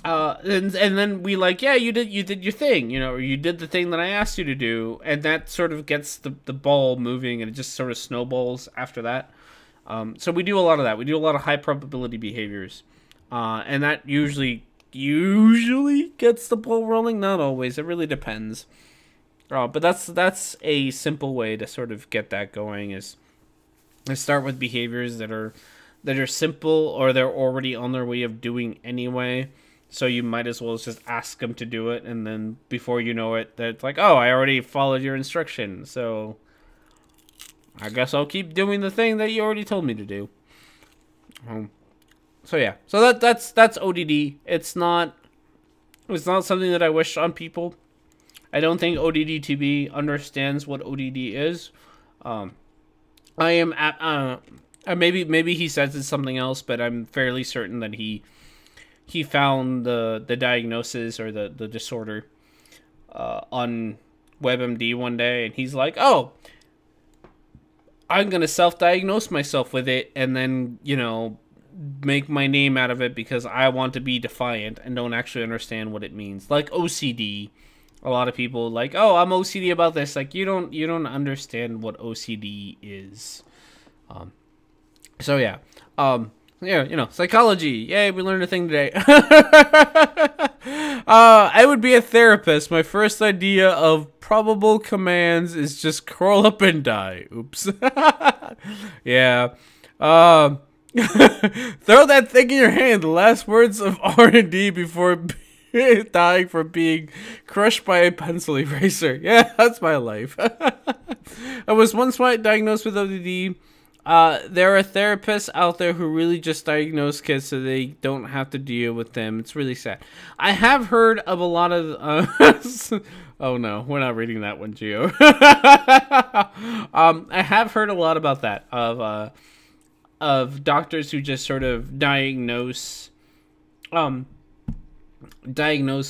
Speaker 2: then we like, yeah, you did your thing, or you did the thing that I asked you to do, and that sort of gets the ball moving, and it just sort of snowballs after that. So we do a lot of that. We do a lot of high probability behaviors, and that usually gets the ball rolling. Not always. It really depends. But that's a simple way to sort of get that going, is They start with behaviors that are simple, or they're already on their way of doing anyway. So you might as well just ask them to do it, and then before you know it, it's like, oh, I already followed your instruction, so I guess I'll keep doing the thing that you already told me to do. So yeah, so that's ODD. It's not something that I wish on people. I don't think ODD2B understands what ODD is. I am at maybe he says it's something else, but I'm fairly certain that he found the diagnosis or the disorder on WebMD one day, and he's like, oh, I'm gonna self-diagnose myself with it, and then, you know, make my name out of it because I want to be defiant and don't actually understand what it means. Like OCD. A lot of people like, oh, I'm OCD about this. Like, you don't understand what OCD is. So yeah. Yeah, you know, psychology. Yay, we learned a thing today. I would be a therapist. My first idea of probable commands is just curl up and die. Oops. Yeah. Throw that thing in your hand. The last words of R&D before dying from being crushed by a pencil eraser. Yeah, that's my life. I was once diagnosed with ODD. There are therapists out there who really just diagnose kids so they don't have to deal with them. It's really sad. I have heard of a lot of oh no, we're not reading that one, Gio. I have heard a lot about that of doctors who just sort of diagnose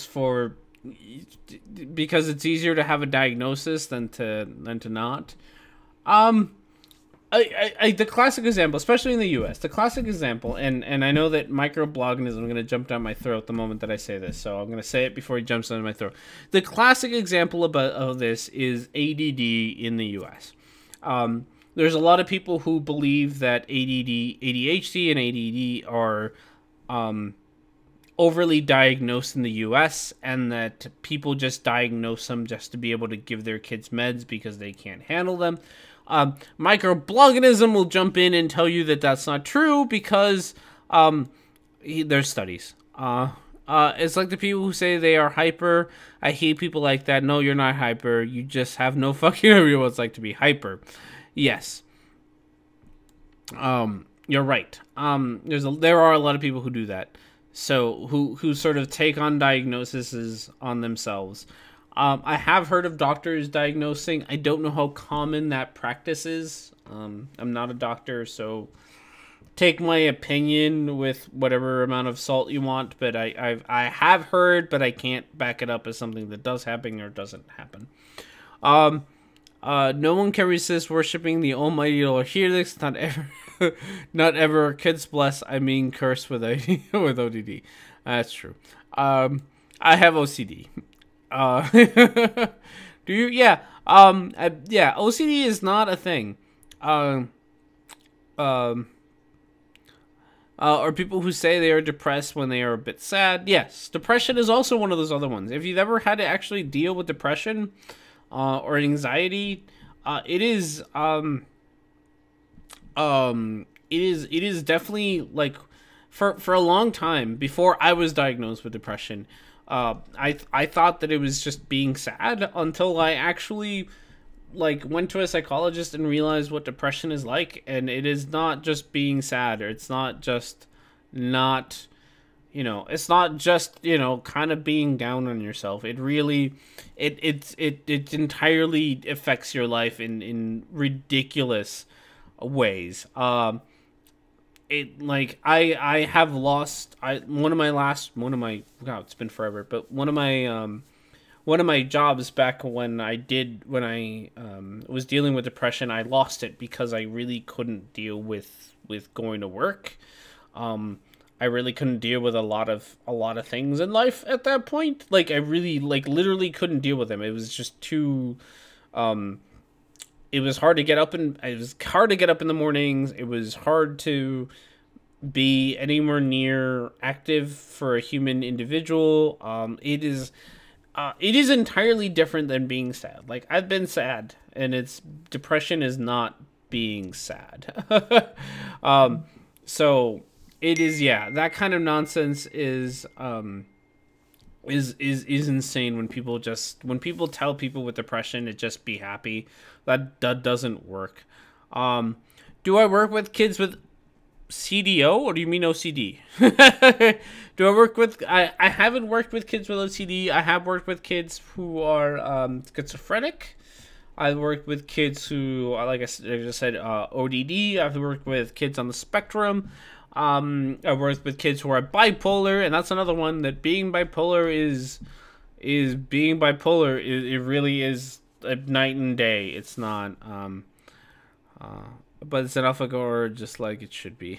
Speaker 2: for because it's easier to have a diagnosis than to not. The classic example, especially in the U.S., the classic example, and I know that microblogging is going to jump down my throat the moment that I say this, so I'm going to say it before he jumps down my throat. The classic example of this is ADD in the U.S. There's a lot of people who believe that ADHD and ADD are overly diagnosed in the U.S. and that people just diagnose them just to be able to give their kids meds because they can't handle them. Microblogganism will jump in and tell you that that's not true because there's studies. It's like the people who say they are hyper. I hate people like that. No, you're not hyper. You just have no fucking idea what it's like to be hyper. Yes. You're right. There are a lot of people who do that. So who sort of take on diagnoses on themselves. I have heard of doctors diagnosing. I don't know how common that practice is. I'm not a doctor, so take my opinion with whatever amount of salt you want. But I have heard, but I can't back it up as something that does happen or doesn't happen. No one can resist worshiping the almighty Lord Helix. Not ever. Kids bless. I mean curse with ODD. That's true. I have OCD. Do you? Yeah. Yeah. OCD is not a thing. Or people who say they are depressed when they are a bit sad. Yes, depression is also one of those other ones. If you've ever had to actually deal with depression, or anxiety, it is definitely like for a long time before I was diagnosed with depression. I thought that it was just being sad until I actually went to a psychologist and realized what depression is like, and it is not just being sad, or it's not just not, it's not just, kind of being down on yourself. It really, it entirely affects your life in ridiculous ways. I have lost one of my it's been forever, but one of my jobs back when I was dealing with depression, I lost it because I really couldn't deal with going to work. I really couldn't deal with a lot of things in life at that point. I really literally couldn't deal with them. It was just too it was hard to get up in the mornings. It was hard to be anywhere near active for a human individual. It is entirely different than being sad. I've been sad, and depression is not being sad. So it is, yeah, that kind of nonsense is insane when people tell people with depression to just be happy. That doesn't work. Do I work with kids with CDO, or do you mean OCD? Do I work with... I haven't worked with kids with OCD. I have worked with kids who are schizophrenic. I've worked with kids who, like I just said, ODD. I've worked with kids on the spectrum. I've worked with kids who are bipolar, and that's another one, that being bipolar is being bipolar. It really is a night and day. It's not... but it's an alpha just like it should be.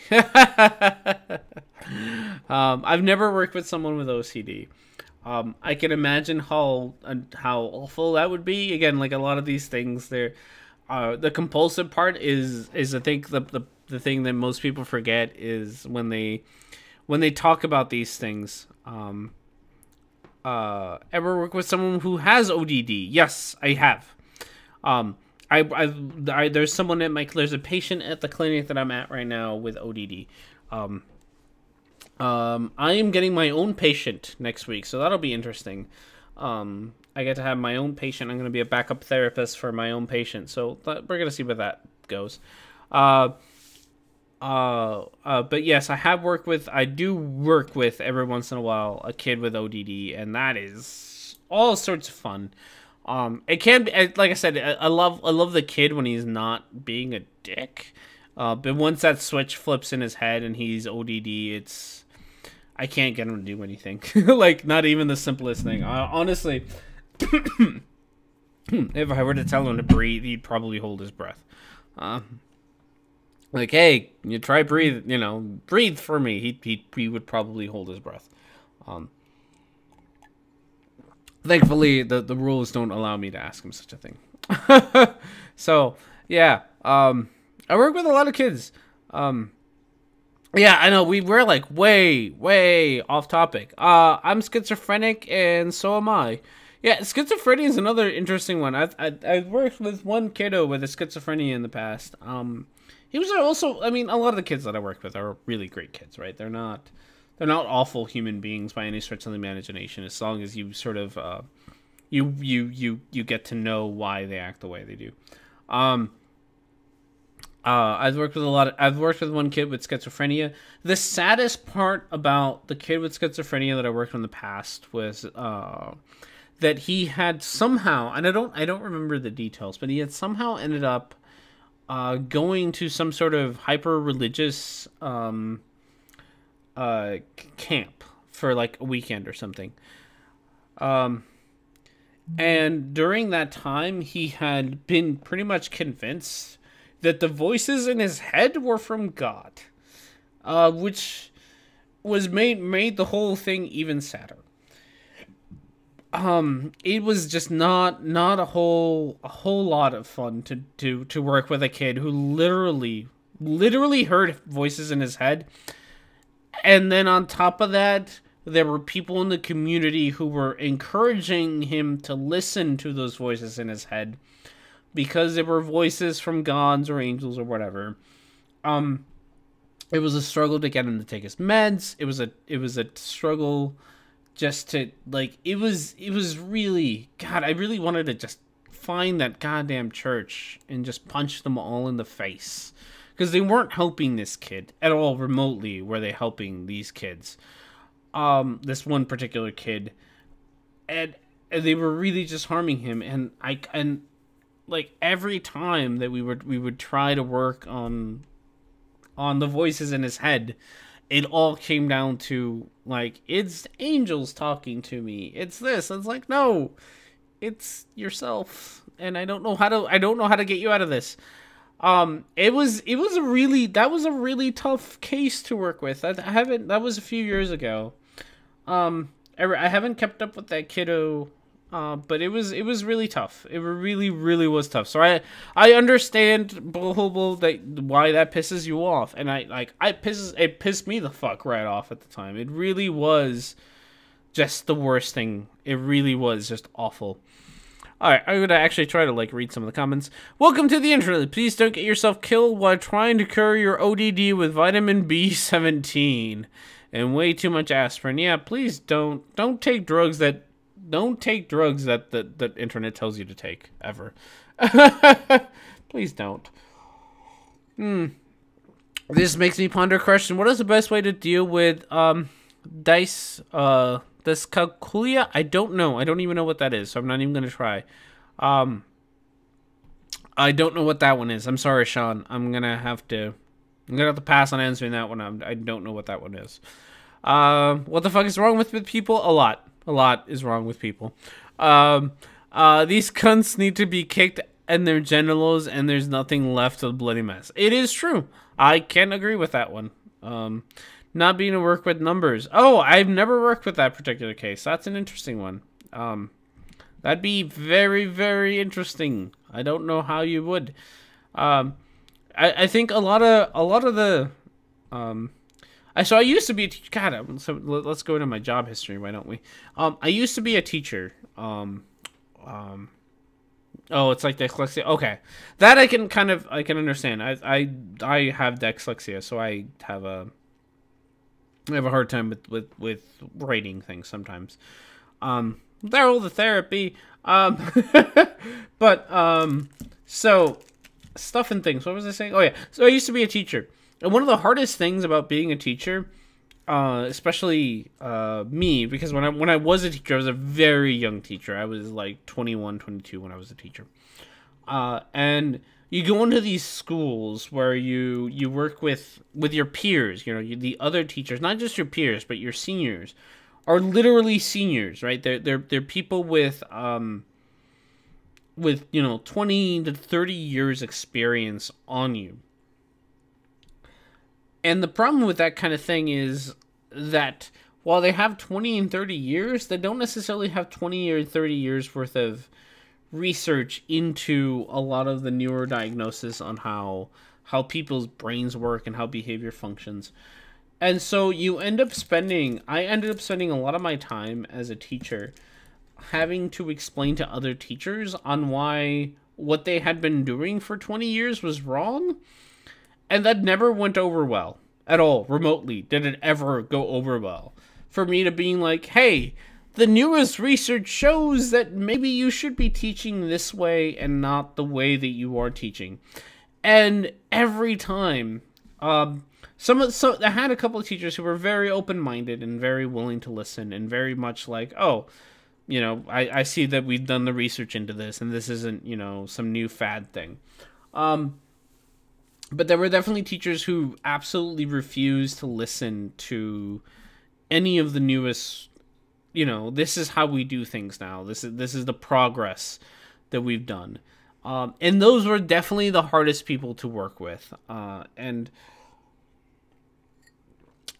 Speaker 2: I've never worked with someone with OCD. I can imagine how awful that would be. Again, like a lot of these things, the compulsive part is I think the thing that most people forget is when they talk about these things. Ever work with someone who has ODD? Yes, I have. There's there's a patient at the clinic that I'm at right now with ODD. I am getting my own patient next week, so that'll be interesting. I get to have my own patient. I'm going to be a backup therapist for my own patient, so we're going to see where that goes. But yes, I do work with every once in a while a kid with ODD, and that is all sorts of fun. It can be, like I said, I love the kid when he's not being a dick. But once that switch flips in his head and he's ODD, I can't get him to do anything. Like, not even the simplest thing. Honestly, if I were to tell him to breathe, he'd probably hold his breath. Like, hey, you try breathe, breathe for me. He would probably hold his breath. Thankfully, the rules don't allow me to ask him such a thing. So, yeah. I work with a lot of kids. Yeah, I know, we're like way off topic. I'm schizophrenic, and so am I. Yeah, schizophrenia is another interesting one. I've worked with one kiddo with a schizophrenia in the past. He was also, a lot of the kids that I work with are really great kids, right? They're not awful human beings by any stretch of the imagination, as long as you sort of you get to know why they act the way they do. I've worked with one kid with schizophrenia. The saddest part about the kid with schizophrenia that I worked with in the past was that he had somehow, and I don't remember the details, but he had somehow ended up going to some sort of hyper religious camp for like a weekend or something. And during that time, he had been pretty much convinced that the voices in his head were from God, which was made the whole thing even sadder. It was just not a whole lot of fun to work with a kid who literally heard voices in his head. And then on top of that, there were people in the community who were encouraging him to listen to those voices in his head because they were voices from gods or angels or whatever. It was a struggle to get him to take his meds. It was a struggle just to, like, it was really, God, I really wanted to just find that goddamn church and just punch them all in the face. Because they weren't helping this kid at all remotely, were they helping these kids. This one particular kid. And they were really just harming him. And like every time that we would try to work on the voices in his head, it all came down to, like, it's angels talking to me. It's this. It's like, no, it's yourself. And I don't know how to get you out of this. That was a really tough case to work with. That was a few years ago. I haven't kept up with that kiddo, but it was really tough. It really was tough. So I understand why that pisses you off, and it pissed me the fuck right off at the time. It really was just the worst thing. It really was just awful. Alright, I'm gonna actually try to, like, read some of the comments. Welcome to the internet. Please don't get yourself killed while trying to cure your ODD with vitamin B17 and way too much aspirin. Yeah, please don't take drugs that the internet tells you to take, ever. Please don't. This makes me ponder a question. What is the best way to deal with dyscalculia? I don't know. I don't even know what that is, so I'm not even going to try. I don't know what that one is. I'm sorry, Sean. I'm going to have to pass on answering that one. I don't know what that one is. What the fuck is wrong with people? A lot. A lot is wrong with people. These cunts need to be kicked in their genitals and there's nothing left of the bloody mess. It is true. I can agree with that one. Not being to work with numbers. Oh, I've never worked with that particular case. That's an interesting one. That'd be very, very interesting. I don't know how you would. I think a lot of the so I used to be a teacher. God, so let's go into my job history. Why don't we? I used to be a teacher. Oh, it's like dyslexia. Okay, that I can understand. I have dyslexia, so I have a hard time with writing things sometimes. They're all the therapy. So stuff and things. What was I saying? Oh yeah. So I used to be a teacher, and one of the hardest things about being a teacher, especially me, because when I was a teacher, I was a very young teacher. I was like 21, 22 when I was a teacher. And you go into these schools where you work with your peers, the other teachers, not just your peers, but your seniors are literally seniors, right? They're people with 20 to 30 years experience on you. And the problem with that kind of thing is that while they have 20 and 30 years, they don't necessarily have 20 or 30 years worth of research into a lot of the newer diagnosis on how people's brains work and how behavior functions. And so I ended up spending a lot of my time as a teacher having to explain to other teachers on why what they had been doing for 20 years was wrong. And that never went over well at all. Remotely did it ever go over well for me to being like, hey, the newest research shows that maybe you should be teaching this way and not the way that you are teaching. And every time, I had a couple of teachers who were very open-minded and very willing to listen and very much like, oh, I see that we've done the research into this and this isn't, some new fad thing. But there were definitely teachers who absolutely refused to listen to any of the newest, this is how we do things now. This is the progress that we've done. And those were definitely the hardest people to work with. And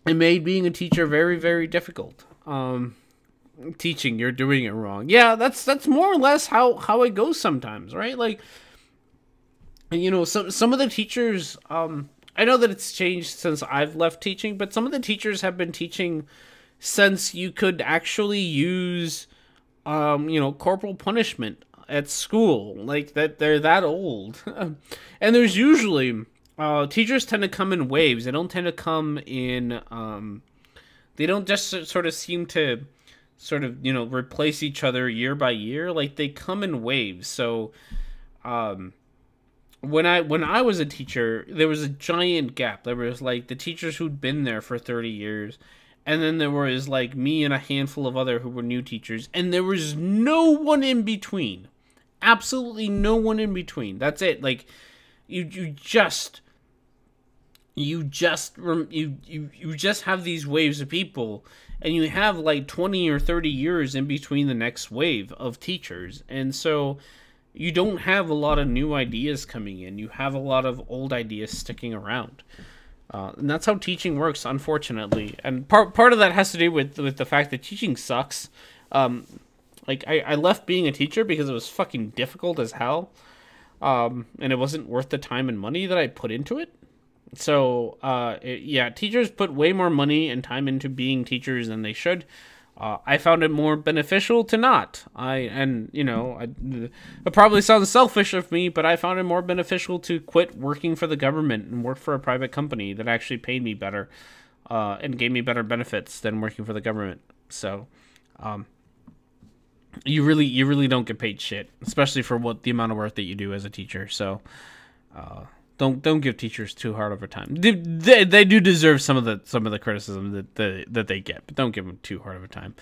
Speaker 2: it made being a teacher very, very difficult. Teaching, you're doing it wrong. Yeah, that's more or less how it goes sometimes, right? Like, some of the teachers, I know that it's changed since I've left teaching, but some of the teachers have been teaching since you could actually use, corporal punishment at school, like that. They're that old. And there's usually, teachers tend to come in waves. They don't tend to come in, they don't just sort of seem to replace each other year by year. Like, they come in waves. So, when I was a teacher, there was a giant gap. There was like the teachers who'd been there for 30 years, and then there was like me and a handful of other who were new teachers, and there was no one in between. Absolutely no one in between. That's it. Like, you just have these waves of people, and you have like 20 or 30 years in between the next wave of teachers. And so you don't have a lot of new ideas coming in. You have a lot of old ideas sticking around. And that's how teaching works, unfortunately. And part of that has to do with the fact that teaching sucks. I left being a teacher because it was fucking difficult as hell. And it wasn't worth the time and money that I put into it. So, teachers put way more money and time into being teachers than they should. I found it more beneficial to not. It probably sounds selfish of me, but I found it more beneficial to quit working for the government and work for a private company that actually paid me better, and gave me better benefits than working for the government. So, you really don't get paid shit, especially for the amount of work that you do as a teacher. So, don't give teachers too hard of a time. They do deserve some of the criticism that they get, but don't give them too hard of a time.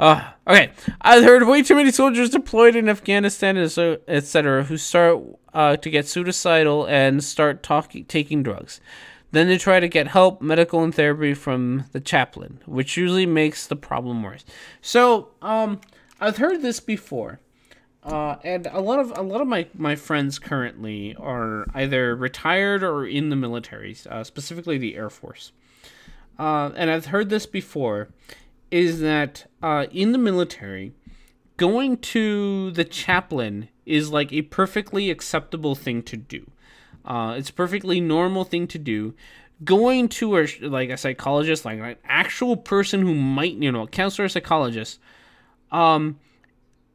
Speaker 2: Okay, I've heard way too many soldiers deployed in Afghanistan, etc., who start to get suicidal and start taking drugs. Then they try to get help, medical and therapy from the chaplain, which usually makes the problem worse. So, I've heard this before. And a lot of my friends currently are either retired or in the military, specifically the Air Force. And I've heard this before, is that in the military, going to the chaplain is like a perfectly acceptable thing to do. It's a perfectly normal thing to do. Going to a psychologist, like an actual person who might, a counselor or psychologist,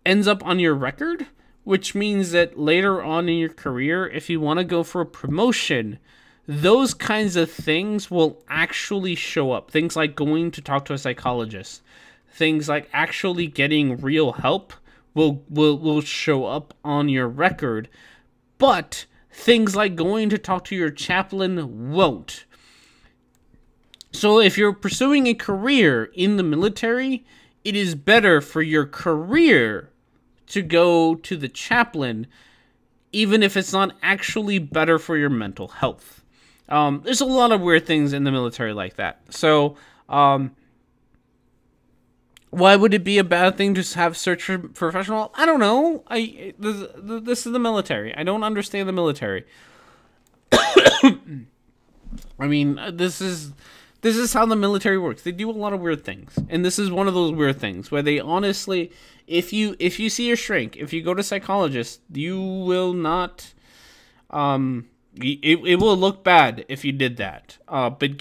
Speaker 2: ends up on your record, which means that later on in your career, if you want to go for a promotion, those kinds of things will actually show up. Things like going to talk to a psychologist, things like actually getting real help will show up on your record, but things like going to talk to your chaplain won't. So if you're pursuing a career in the military, it is better for your career to go to the chaplain, even if it's not actually better for your mental health. There's a lot of weird things in the military like that. So, why would it be a bad thing to have search for professional? I don't know. This is the military. I don't understand the military. I mean, this is how the military works. They do a lot of weird things, and this is one of those weird things where they honestly, if you see a shrink, if you go to a psychologist, you will not, it will look bad if you did that. But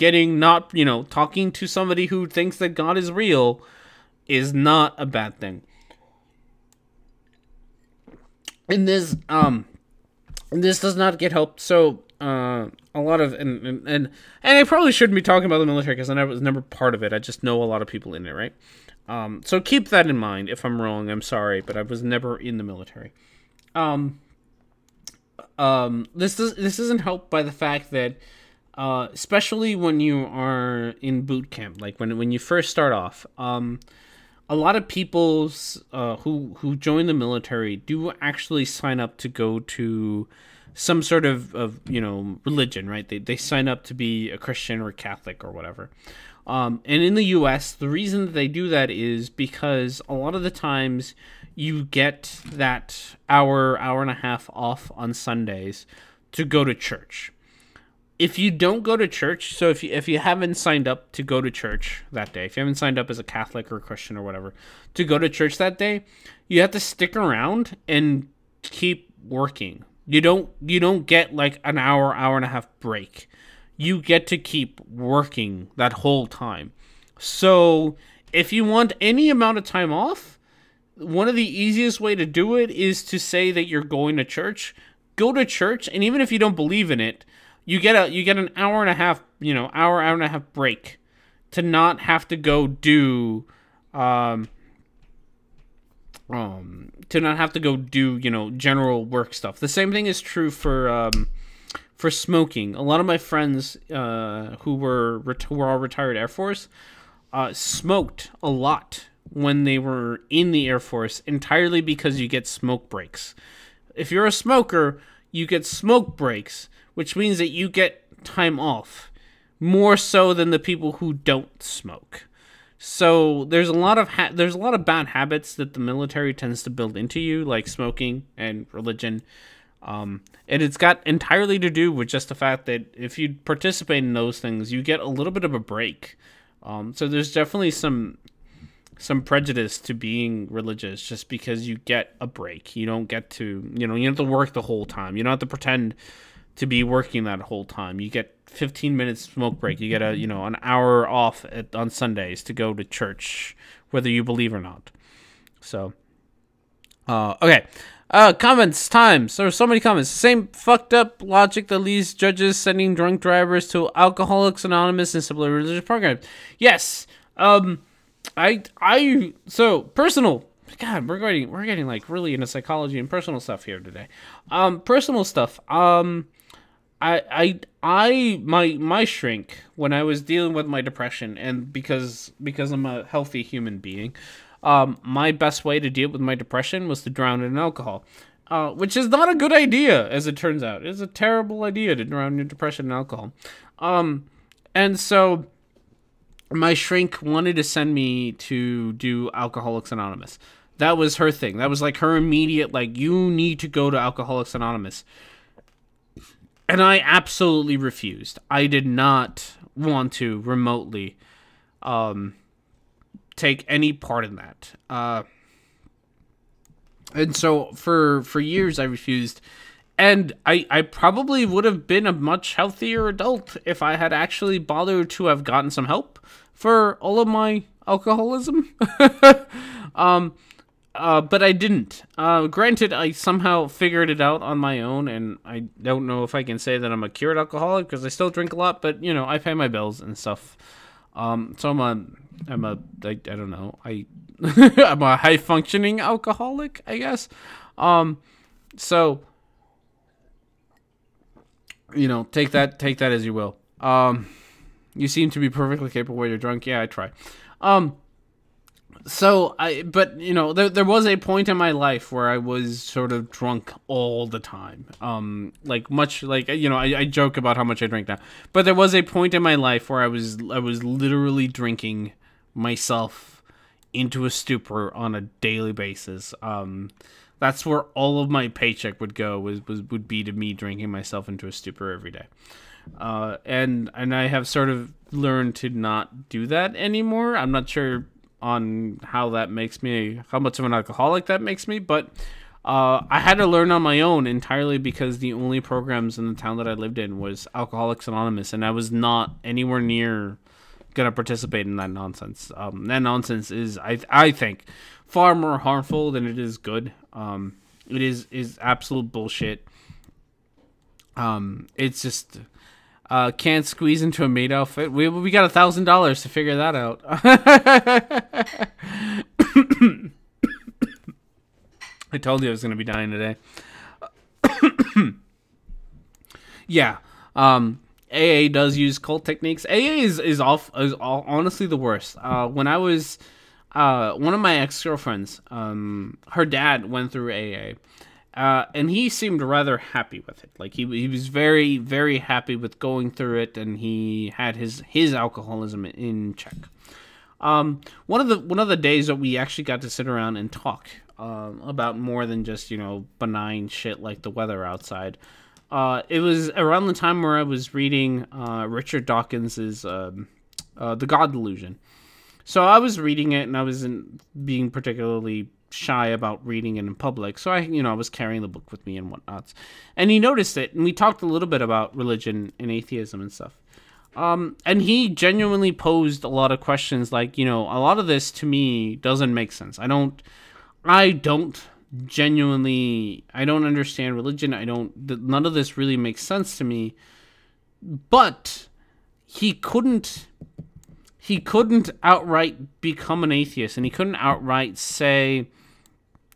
Speaker 2: talking to somebody who thinks that God is real is not a bad thing. And this does not get help. So, a lot of and I probably shouldn't be talking about the military because I was never part of it. I just know a lot of people in it, right? So keep that in mind. If I'm wrong, I'm sorry, but I was never in the military. This isn't helped by the fact that, especially when you are in boot camp, like when you first start off, a lot of people who join the military do actually sign up to go to some sort of religion, right? They sign up to be a Christian or Catholic or whatever. And in the U.S., the reason that they do that is because a lot of the times you get that hour and a half off on Sundays to go to church. If you don't go to church, so if you haven't signed up to go to church that day, if you haven't signed up as a Catholic or a Christian or whatever to go to church that day, you have to stick around and keep working. You don't get like an hour and a half break. You get to keep working that whole time. So if you want any amount of time off, one of the easiest way to do it is to say that you're going to church. Go to church, and even if you don't believe in it, you get an hour and a half, hour and a half break to not have to go do general work stuff. The same thing is true for smoking. A lot of my friends who were all retired Air Force smoked a lot when they were in the Air Force, entirely because you get smoke breaks. If you're a smoker, you get smoke breaks, which means that you get time off more so than the people who don't smoke. So there's a lot of bad habits that the military tends to build into you, like smoking and religion. And it's got entirely to do with just the fact that if you participate in those things, you get a little bit of a break. So there's definitely some prejudice to being religious just because you get a break. You don't get to, you don't have to work the whole time. You don't have to pretend to be working that whole time. You get 15 minutes smoke break. You get an hour off on Sundays to go to church, whether you believe or not. So, okay. Comments times. There are so many comments. Same fucked up logic that leads judges sending drunk drivers to Alcoholics Anonymous and similar religious programs. Yes. So personal. God, we're getting like really into psychology and personal stuff here today. Personal stuff. My shrink when I was dealing with my depression, and because I'm a healthy human being, my best way to deal with my depression was to drown it in alcohol, which is not a good idea, as it turns out. It's a terrible idea to drown your depression in alcohol. And so my shrink wanted to send me to do Alcoholics Anonymous. That was her thing. That was like her immediate, like, you need to go to Alcoholics Anonymous. And I absolutely refused. I did not want to remotely take any part in that. And so for years I refused. And I probably would have been a much healthier adult if I had actually bothered to have gotten some help for all of my alcoholism. But I didn't. Granted, I somehow figured it out on my own, and I don't know if I can say that I'm a cured alcoholic because I still drink a lot, but I pay my bills and stuff. So I'm a high functioning alcoholic, I guess. So take that as you will. You seem to be perfectly capable when you're drunk. Yeah, I try. There was a point in my life where I was sort of drunk all the time. I joke about how much I drink now, but there was a point in my life where I was literally drinking myself into a stupor on a daily basis. That's where all of my paycheck would go would be to me drinking myself into a stupor every day. And I have sort of learned to not do that anymore. I'm not sure on how much of an alcoholic that makes me, but I had to learn on my own entirely because the only programs in the town that I lived in was Alcoholics Anonymous, and I was not anywhere near gonna participate in that nonsense. That nonsense is, I think, far more harmful than it is good. It is absolute bullshit. It's just can't squeeze into a maid outfit. We got $1,000 to figure that out. I told you I was gonna be dying today. Yeah. AA does use cult techniques. AA is honestly the worst. When I was one of my ex-girlfriends, her dad went through AA. And he seemed rather happy with it. Like he was very, very happy with going through it, and he had his alcoholism in check. One of the days that we actually got to sit around and talk about more than just benign shit like the weather outside. It was around the time where I was reading Richard Dawkins's The God Delusion. So I was reading it, and I wasn't being particularly shy about reading it in public, so I was carrying the book with me and whatnot, and he noticed it, and we talked a little bit about religion and atheism and stuff, and he genuinely posed a lot of questions, like, a lot of this to me doesn't make sense. I don't understand religion. None of this really makes sense to me. But he couldn't outright become an atheist, and he couldn't outright say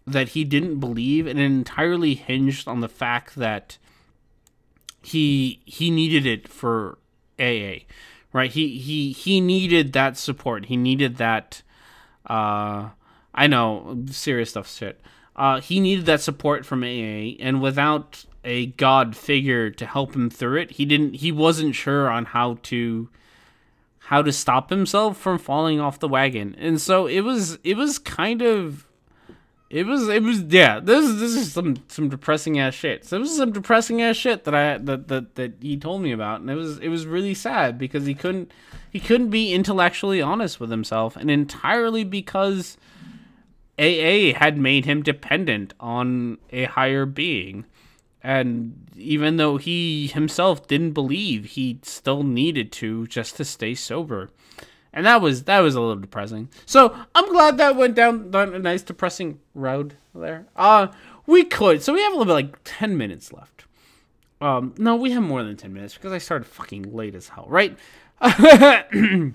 Speaker 2: that he didn't believe, and it entirely hinged on the fact that he needed it for AA, right? He needed that support. He needed that, I know, serious stuff, shit. He needed that support from AA, and without a God figure to help him through it, he wasn't sure on how to stop himself from falling off the wagon. And so it was this is some depressing ass shit. So it was some depressing ass shit that he told me about, and it was really sad because he couldn't be intellectually honest with himself, and entirely because AA had made him dependent on a higher being. And even though he himself didn't believe, he still needed to just to stay sober. And that was a little depressing. So I'm glad that went down a nice depressing road there. We could. So we have a little bit like 10 minutes left. No, we have more than 10 minutes because I started fucking late as hell, right? Oh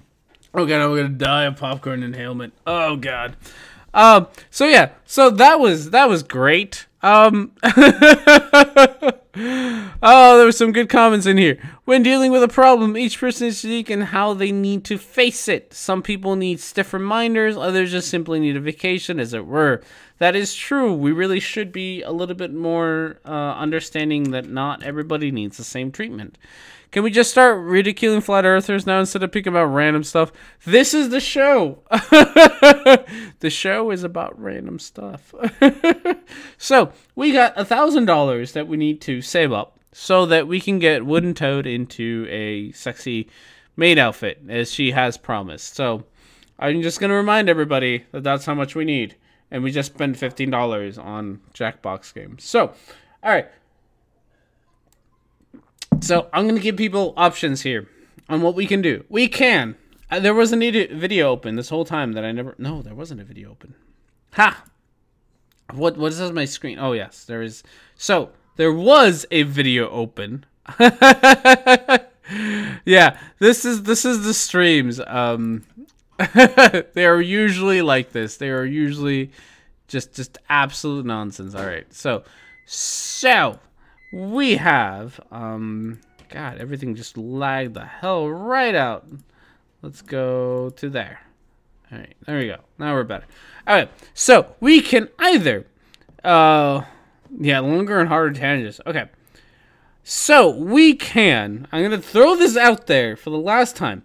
Speaker 2: god, I'm gonna die of popcorn inhalement. Oh god. So yeah, so that was great. Oh, there were some good comments in here. When dealing with a problem, each person is unique in how they need to face it. Some people need stiff reminders, others just simply need a vacation, as it were. That is true. We really should be a little bit more understanding that not everybody needs the same treatment. Can we just start ridiculing flat earthers now instead of picking about random stuff? This is the show. The show is about random stuff. So we got $1,000 that we need to save up so that we can get Wooden Toad into a sexy maid outfit, as she has promised. So I'm just going to remind everybody that that's how much we need. And we just spent $15 on Jackbox games. So, all right. So I'm going to give people options here on what we can do. We can. There wasn't a video open this whole time that I never... No, there wasn't a video open. Ha! What is on my screen? Oh, yes, there is. So, there was a video open. Yeah, this is the streams. They are usually like this. They are usually just absolute nonsense. All right, so we have God, everything just lagged the hell right out. Let's go to there. All right, there we go. Now we're better. All right, so we can either yeah, longer and harder tangents. Okay, so we can. I'm gonna throw this out there for the last time.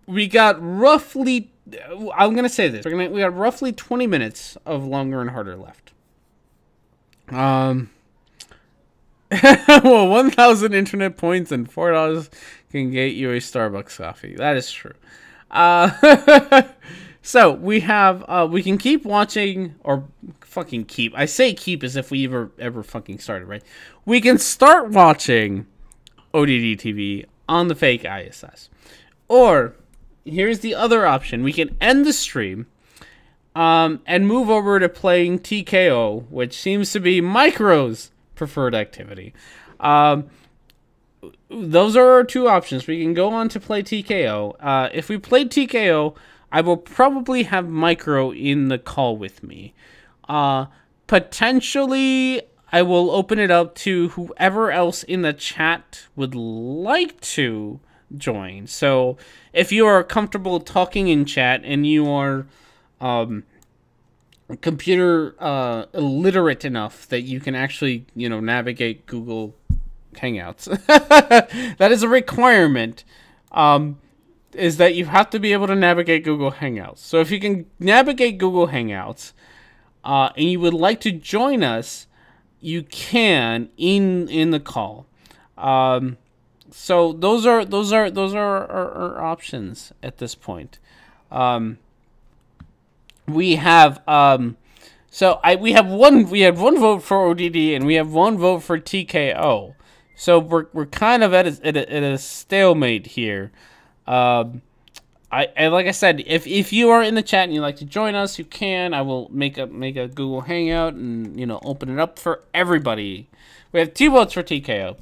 Speaker 2: We got roughly, I'm going to say this, we got roughly 20 minutes of longer and harder left. Well, 1,000 internet points and $4 can get you a Starbucks coffee. That is true. So we have, we can keep watching, or fucking keep. I say keep as if we ever fucking started, right? We can start watching ODD TV on the fake ISS. Or... here's the other option. We can end the stream and move over to playing TKO, which seems to be Micro's preferred activity. Those are our two options. We can go on to play TKO. If we play TKO, I will probably have Micro in the call with me. Potentially, I will open it up to whoever else in the chat would like to join. So if you are comfortable talking in chat and you are computer illiterate enough that you can actually, navigate Google Hangouts, that is a requirement, is that you have to be able to navigate Google Hangouts. So if you can navigate Google Hangouts and you would like to join us, you can in the call. So those are our options at this point. We have we had one vote for ODD and we have one vote for TKO. So we're kind of at a stalemate here. Like I said, if you are in the chat and you'd like to join us, you can. I will make a Google Hangout and open it up for everybody. We have 2 votes for TKO.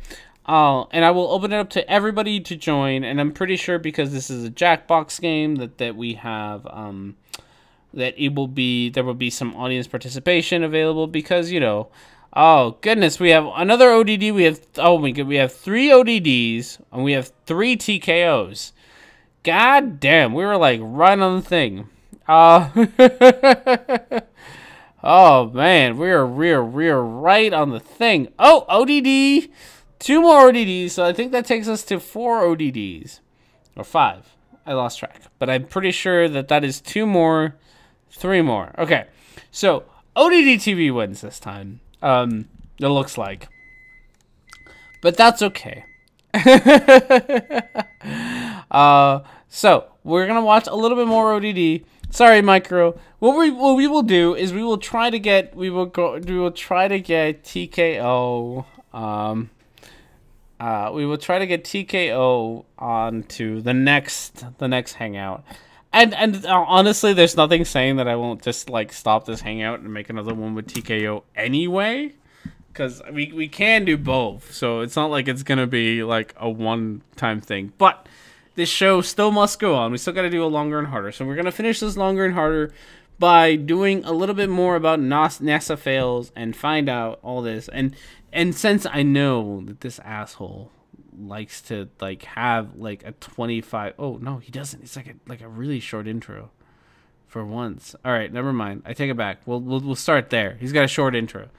Speaker 2: And I will open it up to everybody to join, and I'm pretty sure because this is a Jackbox game that we have that there will be some audience participation available because oh goodness, we have another ODD. We have 3 ODDs and we have 3 TKOs. God damn, we were like right on the thing. Oh man, we're right on the thing. Oh, ODD. 2 more ODDs, so I think that takes us to 4 ODDs. Or 5. I lost track. But I'm pretty sure that is 2 more, 3 more. Okay, so ODD TV wins this time. It looks like. But that's okay. So, we're going to watch a little bit more ODD. Sorry, Micro. what we will do is we will try to get TKO. We will try to get TKO onto the next hangout. And honestly, there's nothing saying that I won't just like stop this hangout and make another one with TKO anyway, because we can do both. So it's not like it's gonna be like a one-time thing. But this show still must go on. We still got to do a longer and harder. So we're gonna finish this longer and harder by doing a little bit more about NASA fails and find out all this. And since I know that this asshole likes to like have like a 25, oh no, he doesn't. It's like a really short intro for once. All right, never mind. I take it back. We'll start there. He's got a short intro.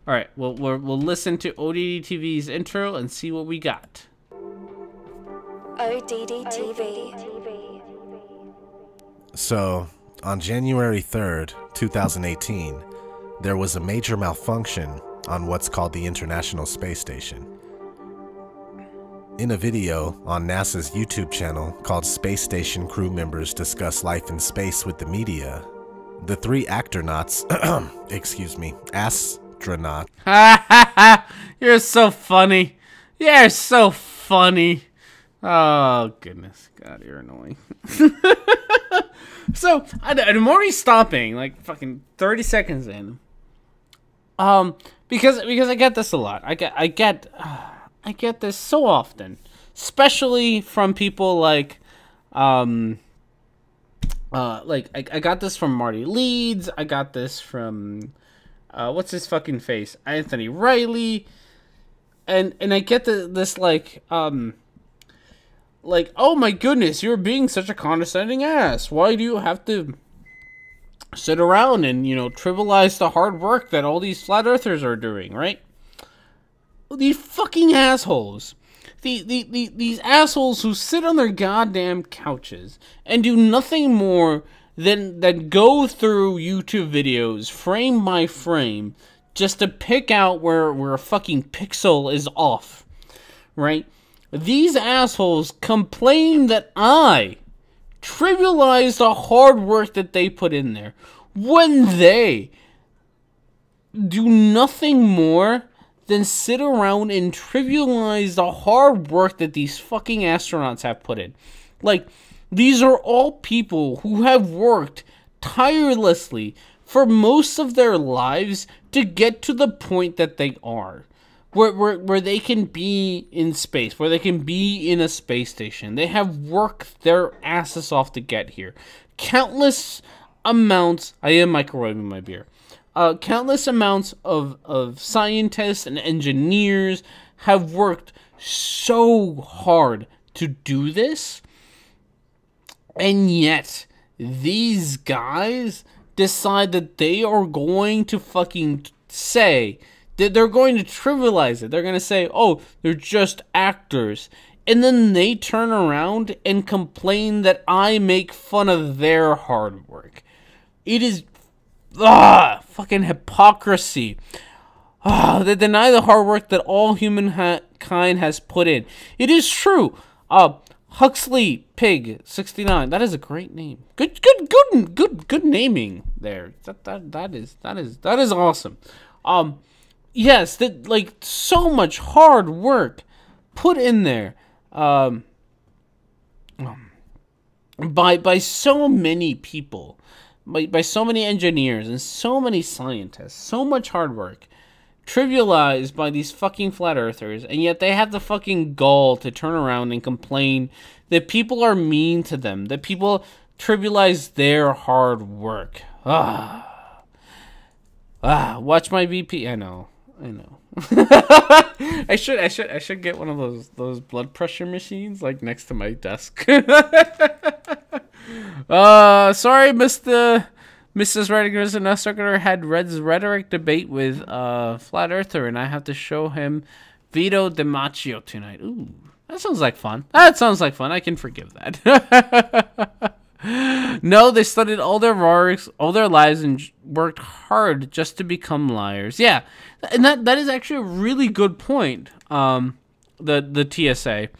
Speaker 2: All right, we'll listen to ODD TV's intro and see what we got.
Speaker 4: ODD TV.
Speaker 5: So, on January 3rd, 2018, there was a major malfunction on what's called the International Space Station. In a video on NASA's YouTube channel called Space Station Crew Members Discuss Life in Space with the Media, the 3 astronauts, astronauts.
Speaker 2: You're so funny. You're so funny. Oh, goodness. God, you're annoying. So, I'm already stopping, like, fucking 30 seconds in. Because I get this a lot. I get this so often, especially from people like I got this from Marty Leeds. I got this from what's his fucking face, Anthony Riley, and I get this like, oh my goodness, you're being such a condescending ass. Why do you have to sit around and, trivialize the hard work that all these flat earthers are doing, right? These fucking assholes. These assholes who sit on their goddamn couches and do nothing more than go through YouTube videos frame by frame just to pick out where a fucking pixel is off, right? These assholes complain that I trivialize the hard work that they put in there when they do nothing more than sit around and trivialize the hard work that these fucking astronauts have put in. Like, these are all people who have worked tirelessly for most of their lives to get to the point that they are. Where they can be in space, where they can be in a space station. They have worked their asses off to get here. Countless amounts, I am microwaving my beer. Countless amounts of scientists and engineers have worked so hard to do this. And yet, these guys decide that they are going to fucking say, they're going to trivialize it. They're going to say, oh, they're just actors. And then they turn around and complain that I make fun of their hard work. It is fucking hypocrisy. They deny the hard work that all humankind has put in. It is true. Huxley Pig 69. That is a great name. Good naming there. That is awesome. Yes, that, like, so much hard work put in there by so many people, by so many engineers and so many scientists, so much hard work trivialized by these fucking flat earthers, and yet they have the fucking gall to turn around and complain that people are mean to them, that people trivialize their hard work. Watch my VP. I know. I should get one of those blood pressure machines like next to my desk. Sorry, Mrs. Rediger's and Circular had Red's rhetoric debate with Flat Earther, and I have to show him Vito DiMaccio tonight. Ooh, that sounds like fun. I can forgive that. No, they studied all their lives and worked hard just to become liars. Yeah, and that is actually a really good point. The TSA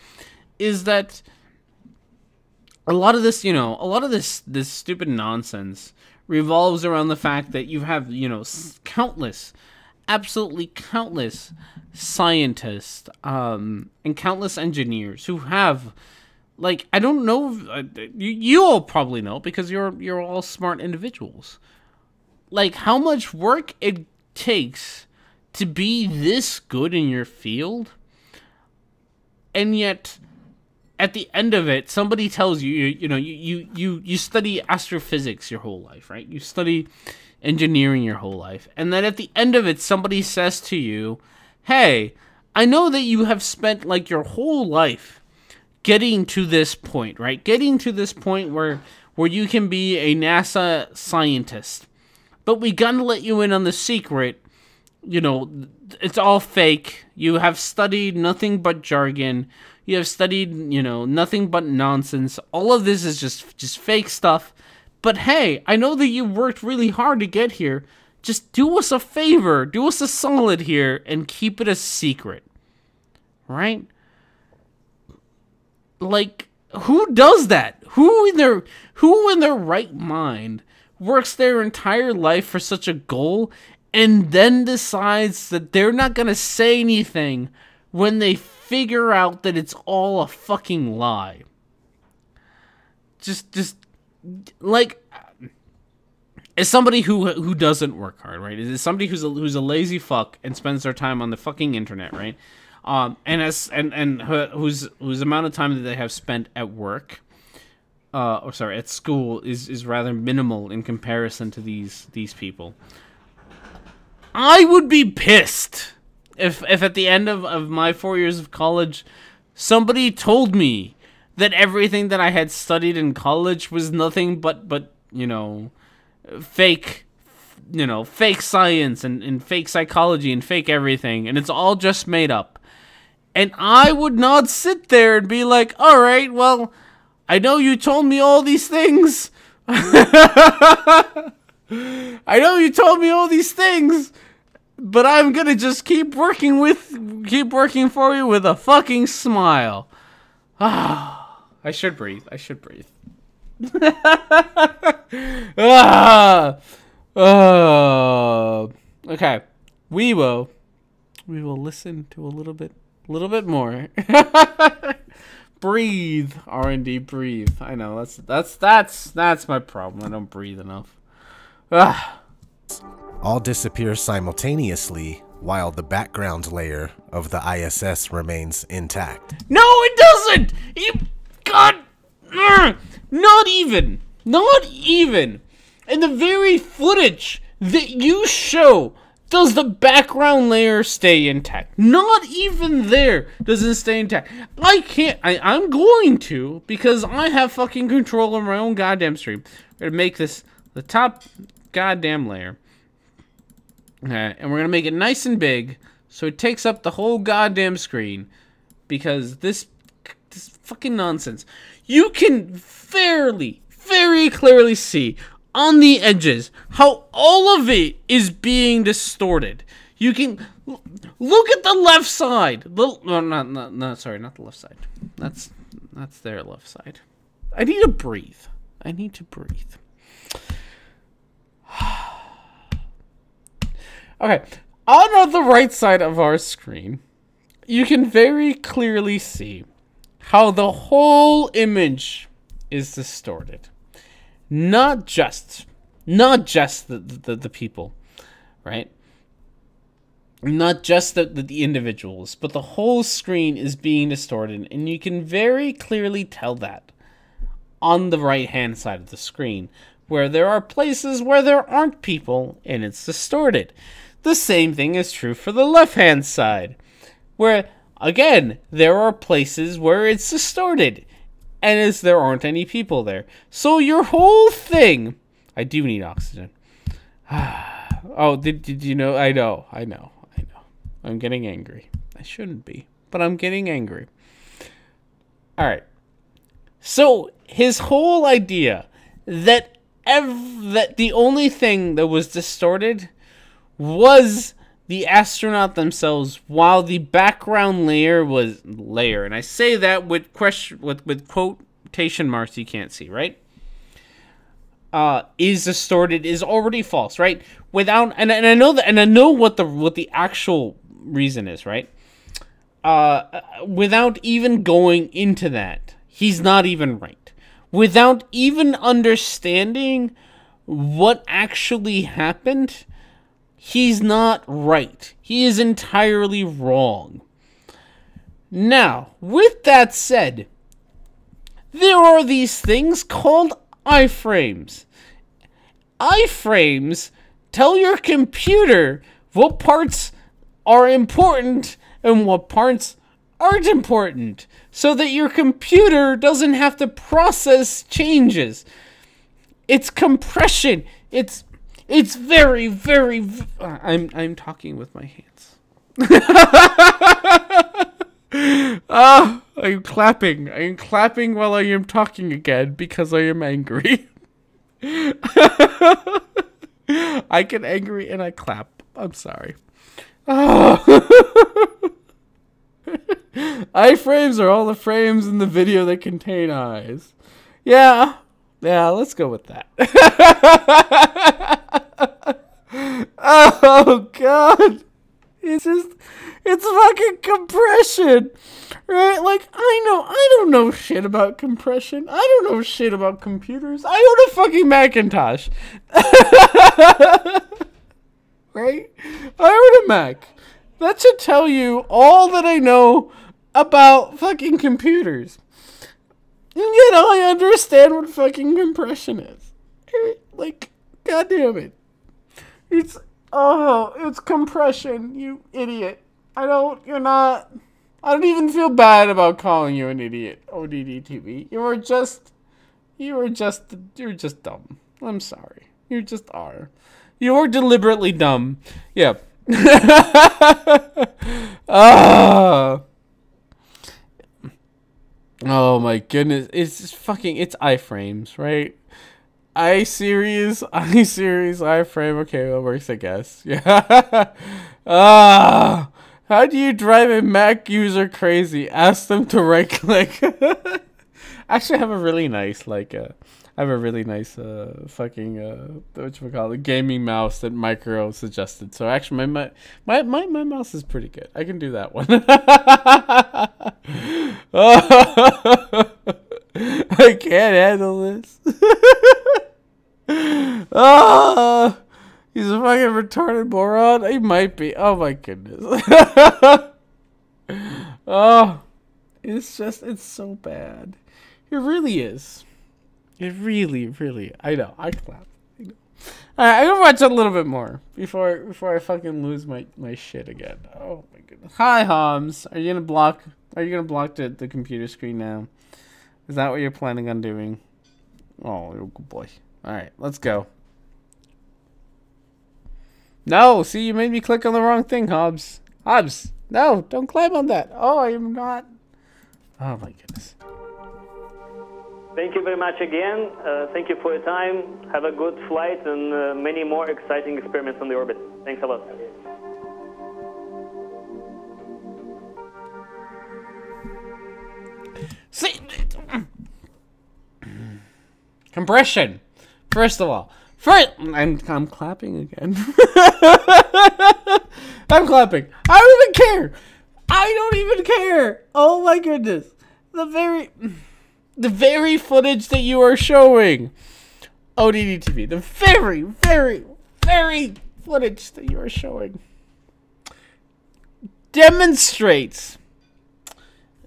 Speaker 2: is that a lot of this stupid nonsense, revolves around the fact that you have, countless, absolutely countless scientists and countless engineers who have, like, I don't know, you all probably know because you're all smart individuals, like how much work it takes to be this good in your field, and yet at the end of it, somebody tells you, you study astrophysics your whole life, right? You study engineering your whole life. And then at the end of it, somebody says to you, hey, I know that you have spent like your whole life getting to this point, right? Getting to this point where you can be a NASA scientist. But we gotta let you in on the secret. It's all fake. You have studied nothing but jargon. You have studied, nothing but nonsense. All of this is just fake stuff. But hey, I know that you worked really hard to get here. Just do us a favor. Do us a solid here and keep it a secret. Right? Like, who does that? Who in their right mind works their entire life for such a goal and then decides that they're not going to say anything when they figure out that it's all a fucking lie? Just like, as somebody who doesn't work hard, right? Is somebody who's a lazy fuck and spends their time on the fucking internet, right? And whose amount of time that they have spent at work, at school is rather minimal in comparison to these people. I would be pissed if at the end of my 4 years of college, somebody told me that everything that I had studied in college was nothing but fake, fake science and fake psychology and fake everything, and it's all just made up. And I would not sit there and be like, all right, well, I know you told me all these things. I know you told me all these things, but I'm gonna just keep working for you with a fucking smile. I should breathe. Okay. We will listen to a little bit more. Breathe, R&D, breathe. I know that's my problem. I don't breathe enough.
Speaker 5: All disappear simultaneously while the background layer of the ISS remains intact.
Speaker 2: No, it doesn't! Not even. In the very footage that you show, does the background layer stay intact? Not even there does it stay intact. I'm going to, because I have fucking control of my own goddamn stream. We're gonna make this the top goddamn layer. Okay, and we're gonna make it nice and big so it takes up the whole goddamn screen, because this fucking nonsense. You can very clearly see on the edges how all of it is being distorted. You can look at the left side. Sorry, not the left side. That's their left side. I need to breathe. Okay, on the right side of our screen, you can very clearly see how the whole image is distorted. Not just the people, right? Not just the individuals, but the whole screen is being distorted, and you can very clearly tell that on the right-hand side of the screen, where there are places where there aren't people, and it's distorted. The same thing is true for the left-hand side, where, again, there are places where it's distorted, and there aren't any people there. So your whole thing... I do need oxygen. Oh, did you know? I know. I'm getting angry. I shouldn't be, but I'm getting angry. Alright. So, his whole idea that the only thing that was distorted was the astronaut themselves, while the background layer was and I say that with quotation marks you can't see, right? is distorted is already false, right? Without and I know that, and I know what the actual reason is, right? Without even going into that, he's not even right. Without even understanding what actually happened, he's not right. He is entirely wrong. Now, with that said, there are these things called iframes. Iframes tell your computer what parts are important and what parts aren't important, so that your computer doesn't have to process changes. It's compression. It's very, very. I'm talking with my hands. I'm clapping. I'm clapping while I am talking again because I am angry. I get angry and I clap. I'm sorry. Iframes are all the frames in the video that contain eyes. Yeah, let's go with that. Oh, God. It's fucking compression, right? Like, I don't know shit about compression. I don't know shit about computers. I own a fucking Macintosh. Right? I own a Mac. That should tell you all that I know about fucking computers. And yet I understand what fucking compression is. Like, goddamn it. It's compression, you idiot. I don't even feel bad about calling you an idiot, ODDTV. You're just dumb. I'm sorry. You just are. You're deliberately dumb. Yep. Oh my goodness. It's just it's iframes, right? iSeries, iframe. Okay, that works, I guess. Yeah. How do you drive a Mac user crazy? Ask them to right click. Actually, I have a really nice gaming mouse that Micro suggested. So actually, my mouse is pretty good. I can do that one. I can't handle this. He's a fucking retarded moron. He might be. Oh my goodness. It's so bad. It really is. It really. I know. I clap. Alright, I'm gonna watch a little bit more before I fucking lose my shit again. Oh my goodness. Hi, Homs. Are you gonna block the computer screen now? Is that what you're planning on doing? Oh, good boy. Alright, let's go. No, see, you made me click on the wrong thing, Hobbs. Hobbs, no, don't climb on that. Oh, I am not. Oh my goodness.
Speaker 4: Thank you very much again. Thank you for your time. Have a good flight and many more exciting experiments on the orbit. Thanks a lot.
Speaker 2: See, compression. First of all, I'm clapping again. I'm clapping. I don't even care. I don't even care. Oh my goodness. The very footage that you are showing, ODD TV, the very footage that you are showing demonstrates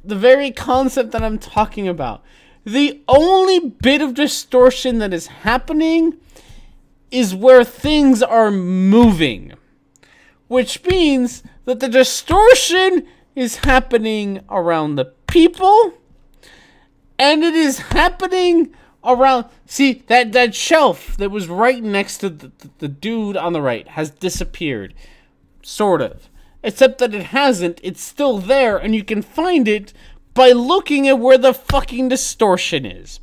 Speaker 2: the very concept that I'm talking about. The only bit of distortion that is happening is where things are moving, which means that the distortion is happening around the people, and it is happening around... See, that shelf that was right next to the dude on the right has disappeared, sort of. Except that it hasn't. It's still there, and you can find it by looking at where the fucking distortion is.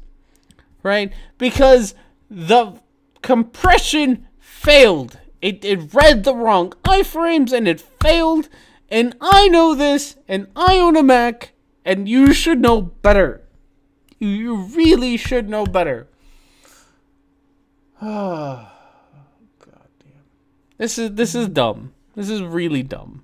Speaker 2: Right? Because the compression failed. It read the wrong iframes, and it failed. And I know this, and I own a Mac, and you should know better. You really should know better. Oh, god damn. This is dumb. This is really dumb.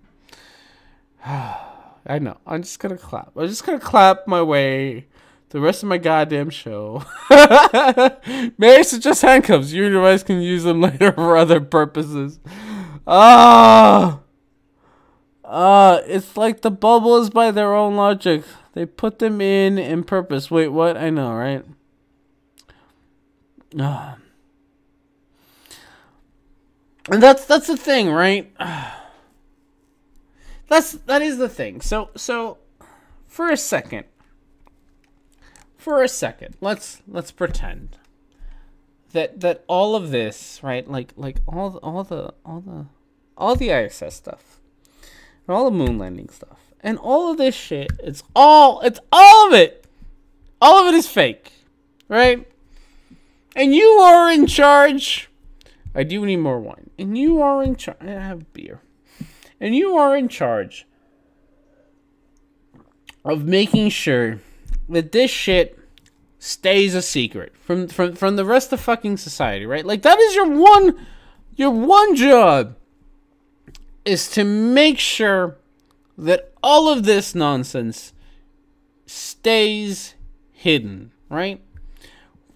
Speaker 2: I know. I'm just gonna clap. I'm just gonna clap my way the rest of my goddamn show. May I suggest handcuffs? Your device can use them later for other purposes. It's like the bubbles by their own logic. They put them in purpose. Wait, what? I know, right? And that's the thing, right? That is the thing. So for a second, let's pretend that all of this, right? Like all the ISS stuff, and all the moon landing stuff, and all of this shit, all of it is fake, right? And you are in charge. I do need more wine. And you are in charge. I have beer. And you are in charge of making sure that this shit stays a secret from the rest of fucking society, right? Like, that is your one job, is to make sure that all of this nonsense stays hidden, right?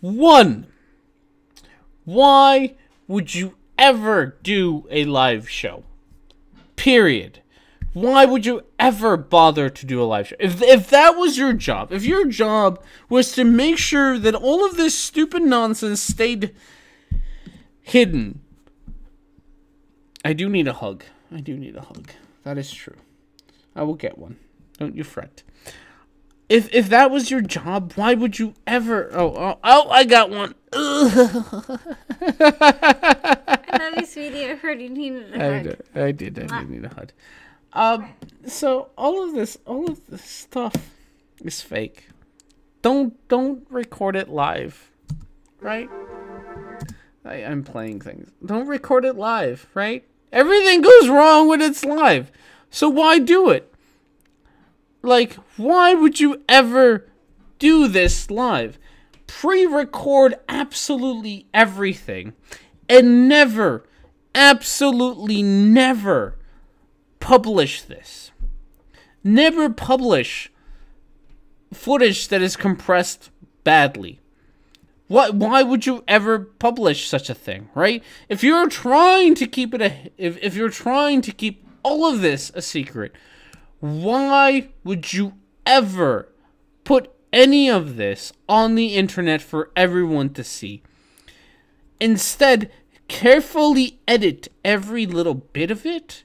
Speaker 2: One, why would you ever do a live show? Period. Why would you ever bother to do a live show? If that was your job, if your job was to make sure that all of this stupid nonsense stayed hidden, I do need a hug. That is true. I will get one. Don't you fret. If that was your job, why would you ever... Oh, I got one.
Speaker 6: I love you, sweetie. I heard you needed a hug.
Speaker 2: I did need a hug. So all of this stuff is fake. Don't record it live, right? I'm playing things. Don't record it live, right? Everything goes wrong when it's live. So why do it? Like, why would you ever do this live? Pre-record absolutely everything and never, absolutely never publish this. Never publish footage that is compressed badly. Why would you ever publish such a thing, right? If you're trying to keep it if you're trying to keep all of this a secret, why would you ever put any of this on the internet for everyone to see? Instead, carefully edit every little bit of it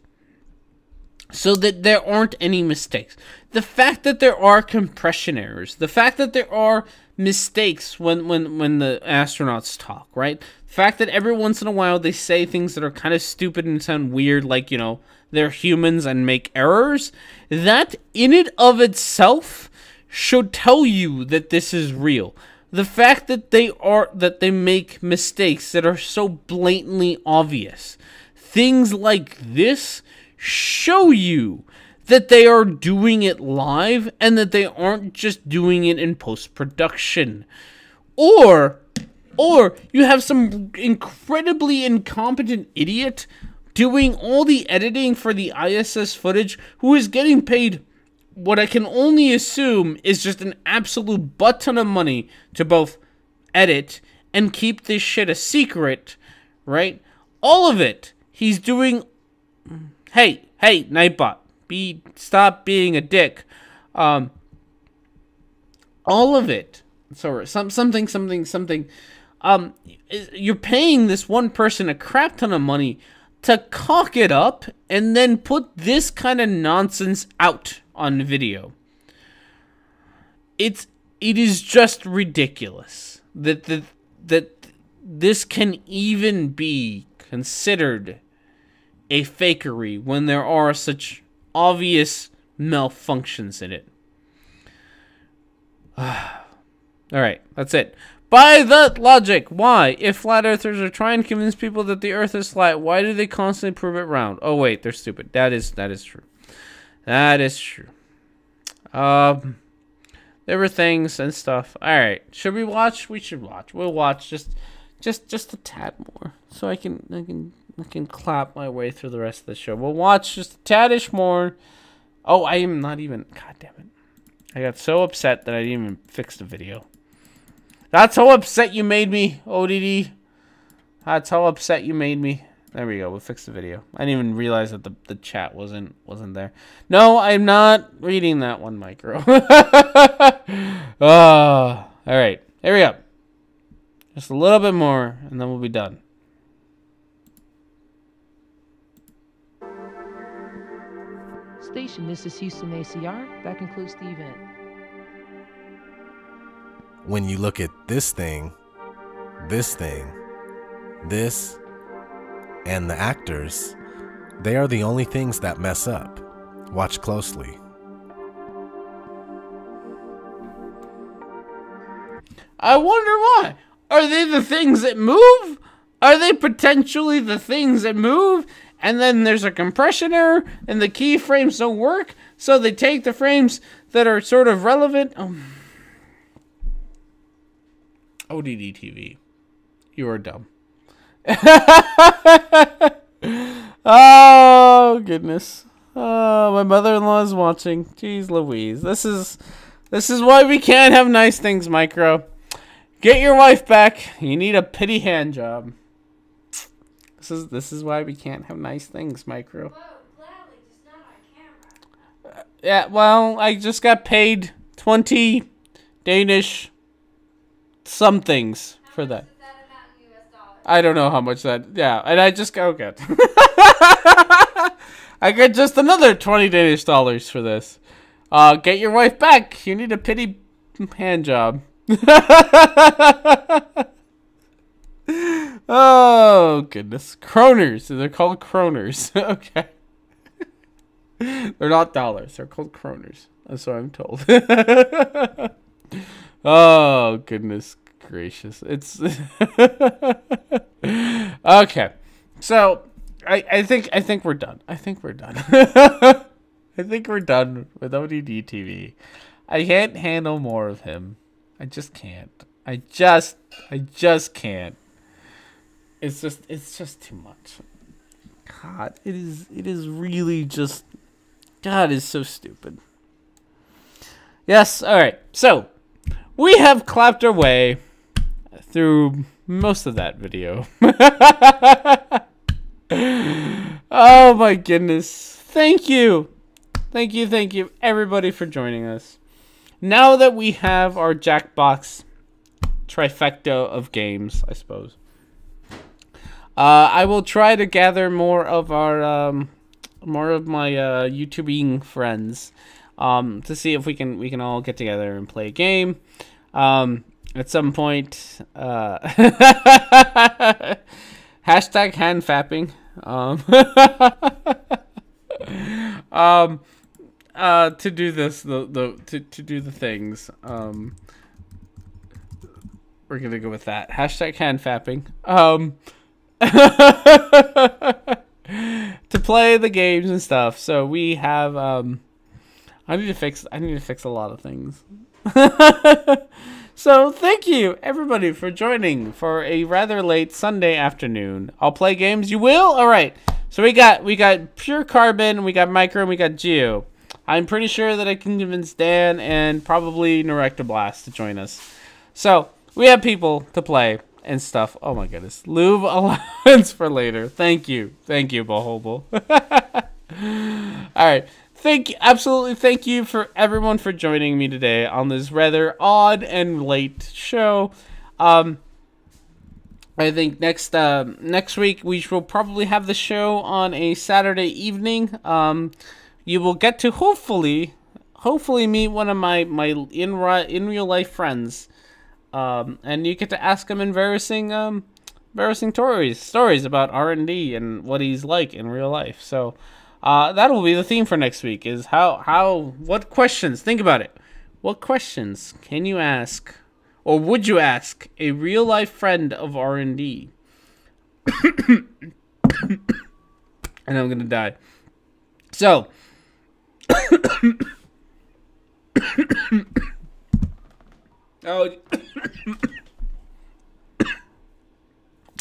Speaker 2: so that there aren't any mistakes. The fact that there are compression errors, the fact that there are mistakes when the astronauts talk, right? The fact that every once in a while they say things that are kind of stupid and sound weird, like, you know, they're humans and make errors, that in and of itself should tell you that this is real. The fact that they make mistakes that are so blatantly obvious, things like this show you that they are doing it live and that they aren't just doing it in post-production. Or you have some incredibly incompetent idiot doing all the editing for the ISS footage who is getting paid what I can only assume is just an absolute butt ton of money to both edit and keep this shit a secret, right? All of it. He's doing... Hey, Nightbot. Stop being a dick. All of it. Sorry, something. You're paying this one person a crap ton of money to cock it up and then put this kind of nonsense out on video. It is just ridiculous that this can even be considered a fakery when there are such obvious malfunctions in it. Alright, that's it. By that logic, why, if flat earthers are trying to convince people that the earth is flat, why do they constantly prove it round? Oh wait, they're stupid. That is true. That is true. There were things and stuff. Alright, should we watch? We should watch. We'll watch. Just just a tad more, so I can clap my way through the rest of the show. We'll watch just a tadish more. Oh, I am not even. God damn it! I got so upset that I didn't even fix the video. That's how upset you made me, ODD. That's how upset you made me. There we go. We'll fix the video. I didn't even realize that the chat wasn't there. No, I'm not reading that one, Micro. All right. Here we go. Just a little bit more, and then we'll be done.
Speaker 7: Station, this is Houston ACR. That concludes the event.
Speaker 5: When you look at this, and the actors, they are the only things that mess up. Watch closely.
Speaker 2: I wonder why. Are they the things that move? Are they potentially the things that move? And then there's a compression error and the keyframes don't work, so they take the frames that are sort of relevant. ODD TV, you are dumb. Oh goodness. Oh, my mother-in-law is watching. Jeez Louise. This is why we can't have nice things, Micro. Get your wife back. You need a pity hand job. This is why we can't have nice things, Micro.
Speaker 6: Whoa, gladly, just not on camera.
Speaker 2: Yeah, well, I just got paid 20 Danish somethings for that.
Speaker 6: Is that amount in US dollars?
Speaker 2: I don't know how much that. Yeah, and I just go get. I got just another 20 Danish dollars for this. Get your wife back. You need a pity hand job. Oh goodness, kroners. They're called kroners. Okay. They're not dollars. They're called kroners. That's what I'm told. Oh goodness gracious. It's okay. So I think we're done. I think we're done. I think we're done with ODD TV. I can't handle more of him. I just can't. I just can't. It's just too much. God, it is really just. God is so stupid. Yes, all right. So we have clapped our way through most of that video. Oh my goodness. Thank you, everybody, for joining us. Now that we have our Jackbox trifecta of games, I suppose, I will try to gather more of my YouTubing friends to see if we can all get together and play a game at some point. Hashtag hand fapping. To do this, to do the things. We're gonna go with that. Hashtag hand fapping. To play the games and stuff. So we have I need to fix a lot of things. So thank you everybody for joining for a rather late Sunday afternoon. I'll play games. You will? All right. So we got Pure Carbon, we got Micro, and we got Geo. I'm pretty sure that I can convince Dan and probably Blast to join us. So we have people to play and stuff. Oh my goodness. Lube allowance for later. Thank you, Bohobo. All right. Absolutely thank you for everyone for joining me today on this rather odd and late show. I think next week we will probably have the show on a Saturday evening. You will get to hopefully meet one of my in real life friends, and you get to ask him embarrassing stories about R&D and what he's like in real life. So. That will be the theme for next week, is what questions, think about it. What questions can you ask, or would you ask, a real-life friend of R&D? And I'm gonna die. So,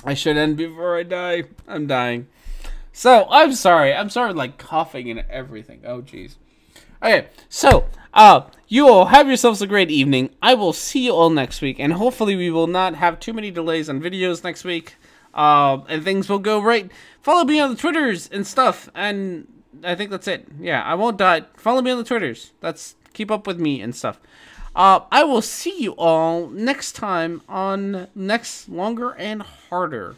Speaker 2: I should end before I die. I'm dying. So, I'm sorry. I'm sorry, like, coughing and everything. Oh, jeez. Okay, so, you all have yourselves a great evening. I will see you all next week, and hopefully we will not have too many delays on videos next week, and things will go right. Follow me on the Twitters and stuff, and I think that's it. Yeah, I won't die. Follow me on the Twitters. Keep up with me and stuff. I will see you all next time on Next Longer and Harder.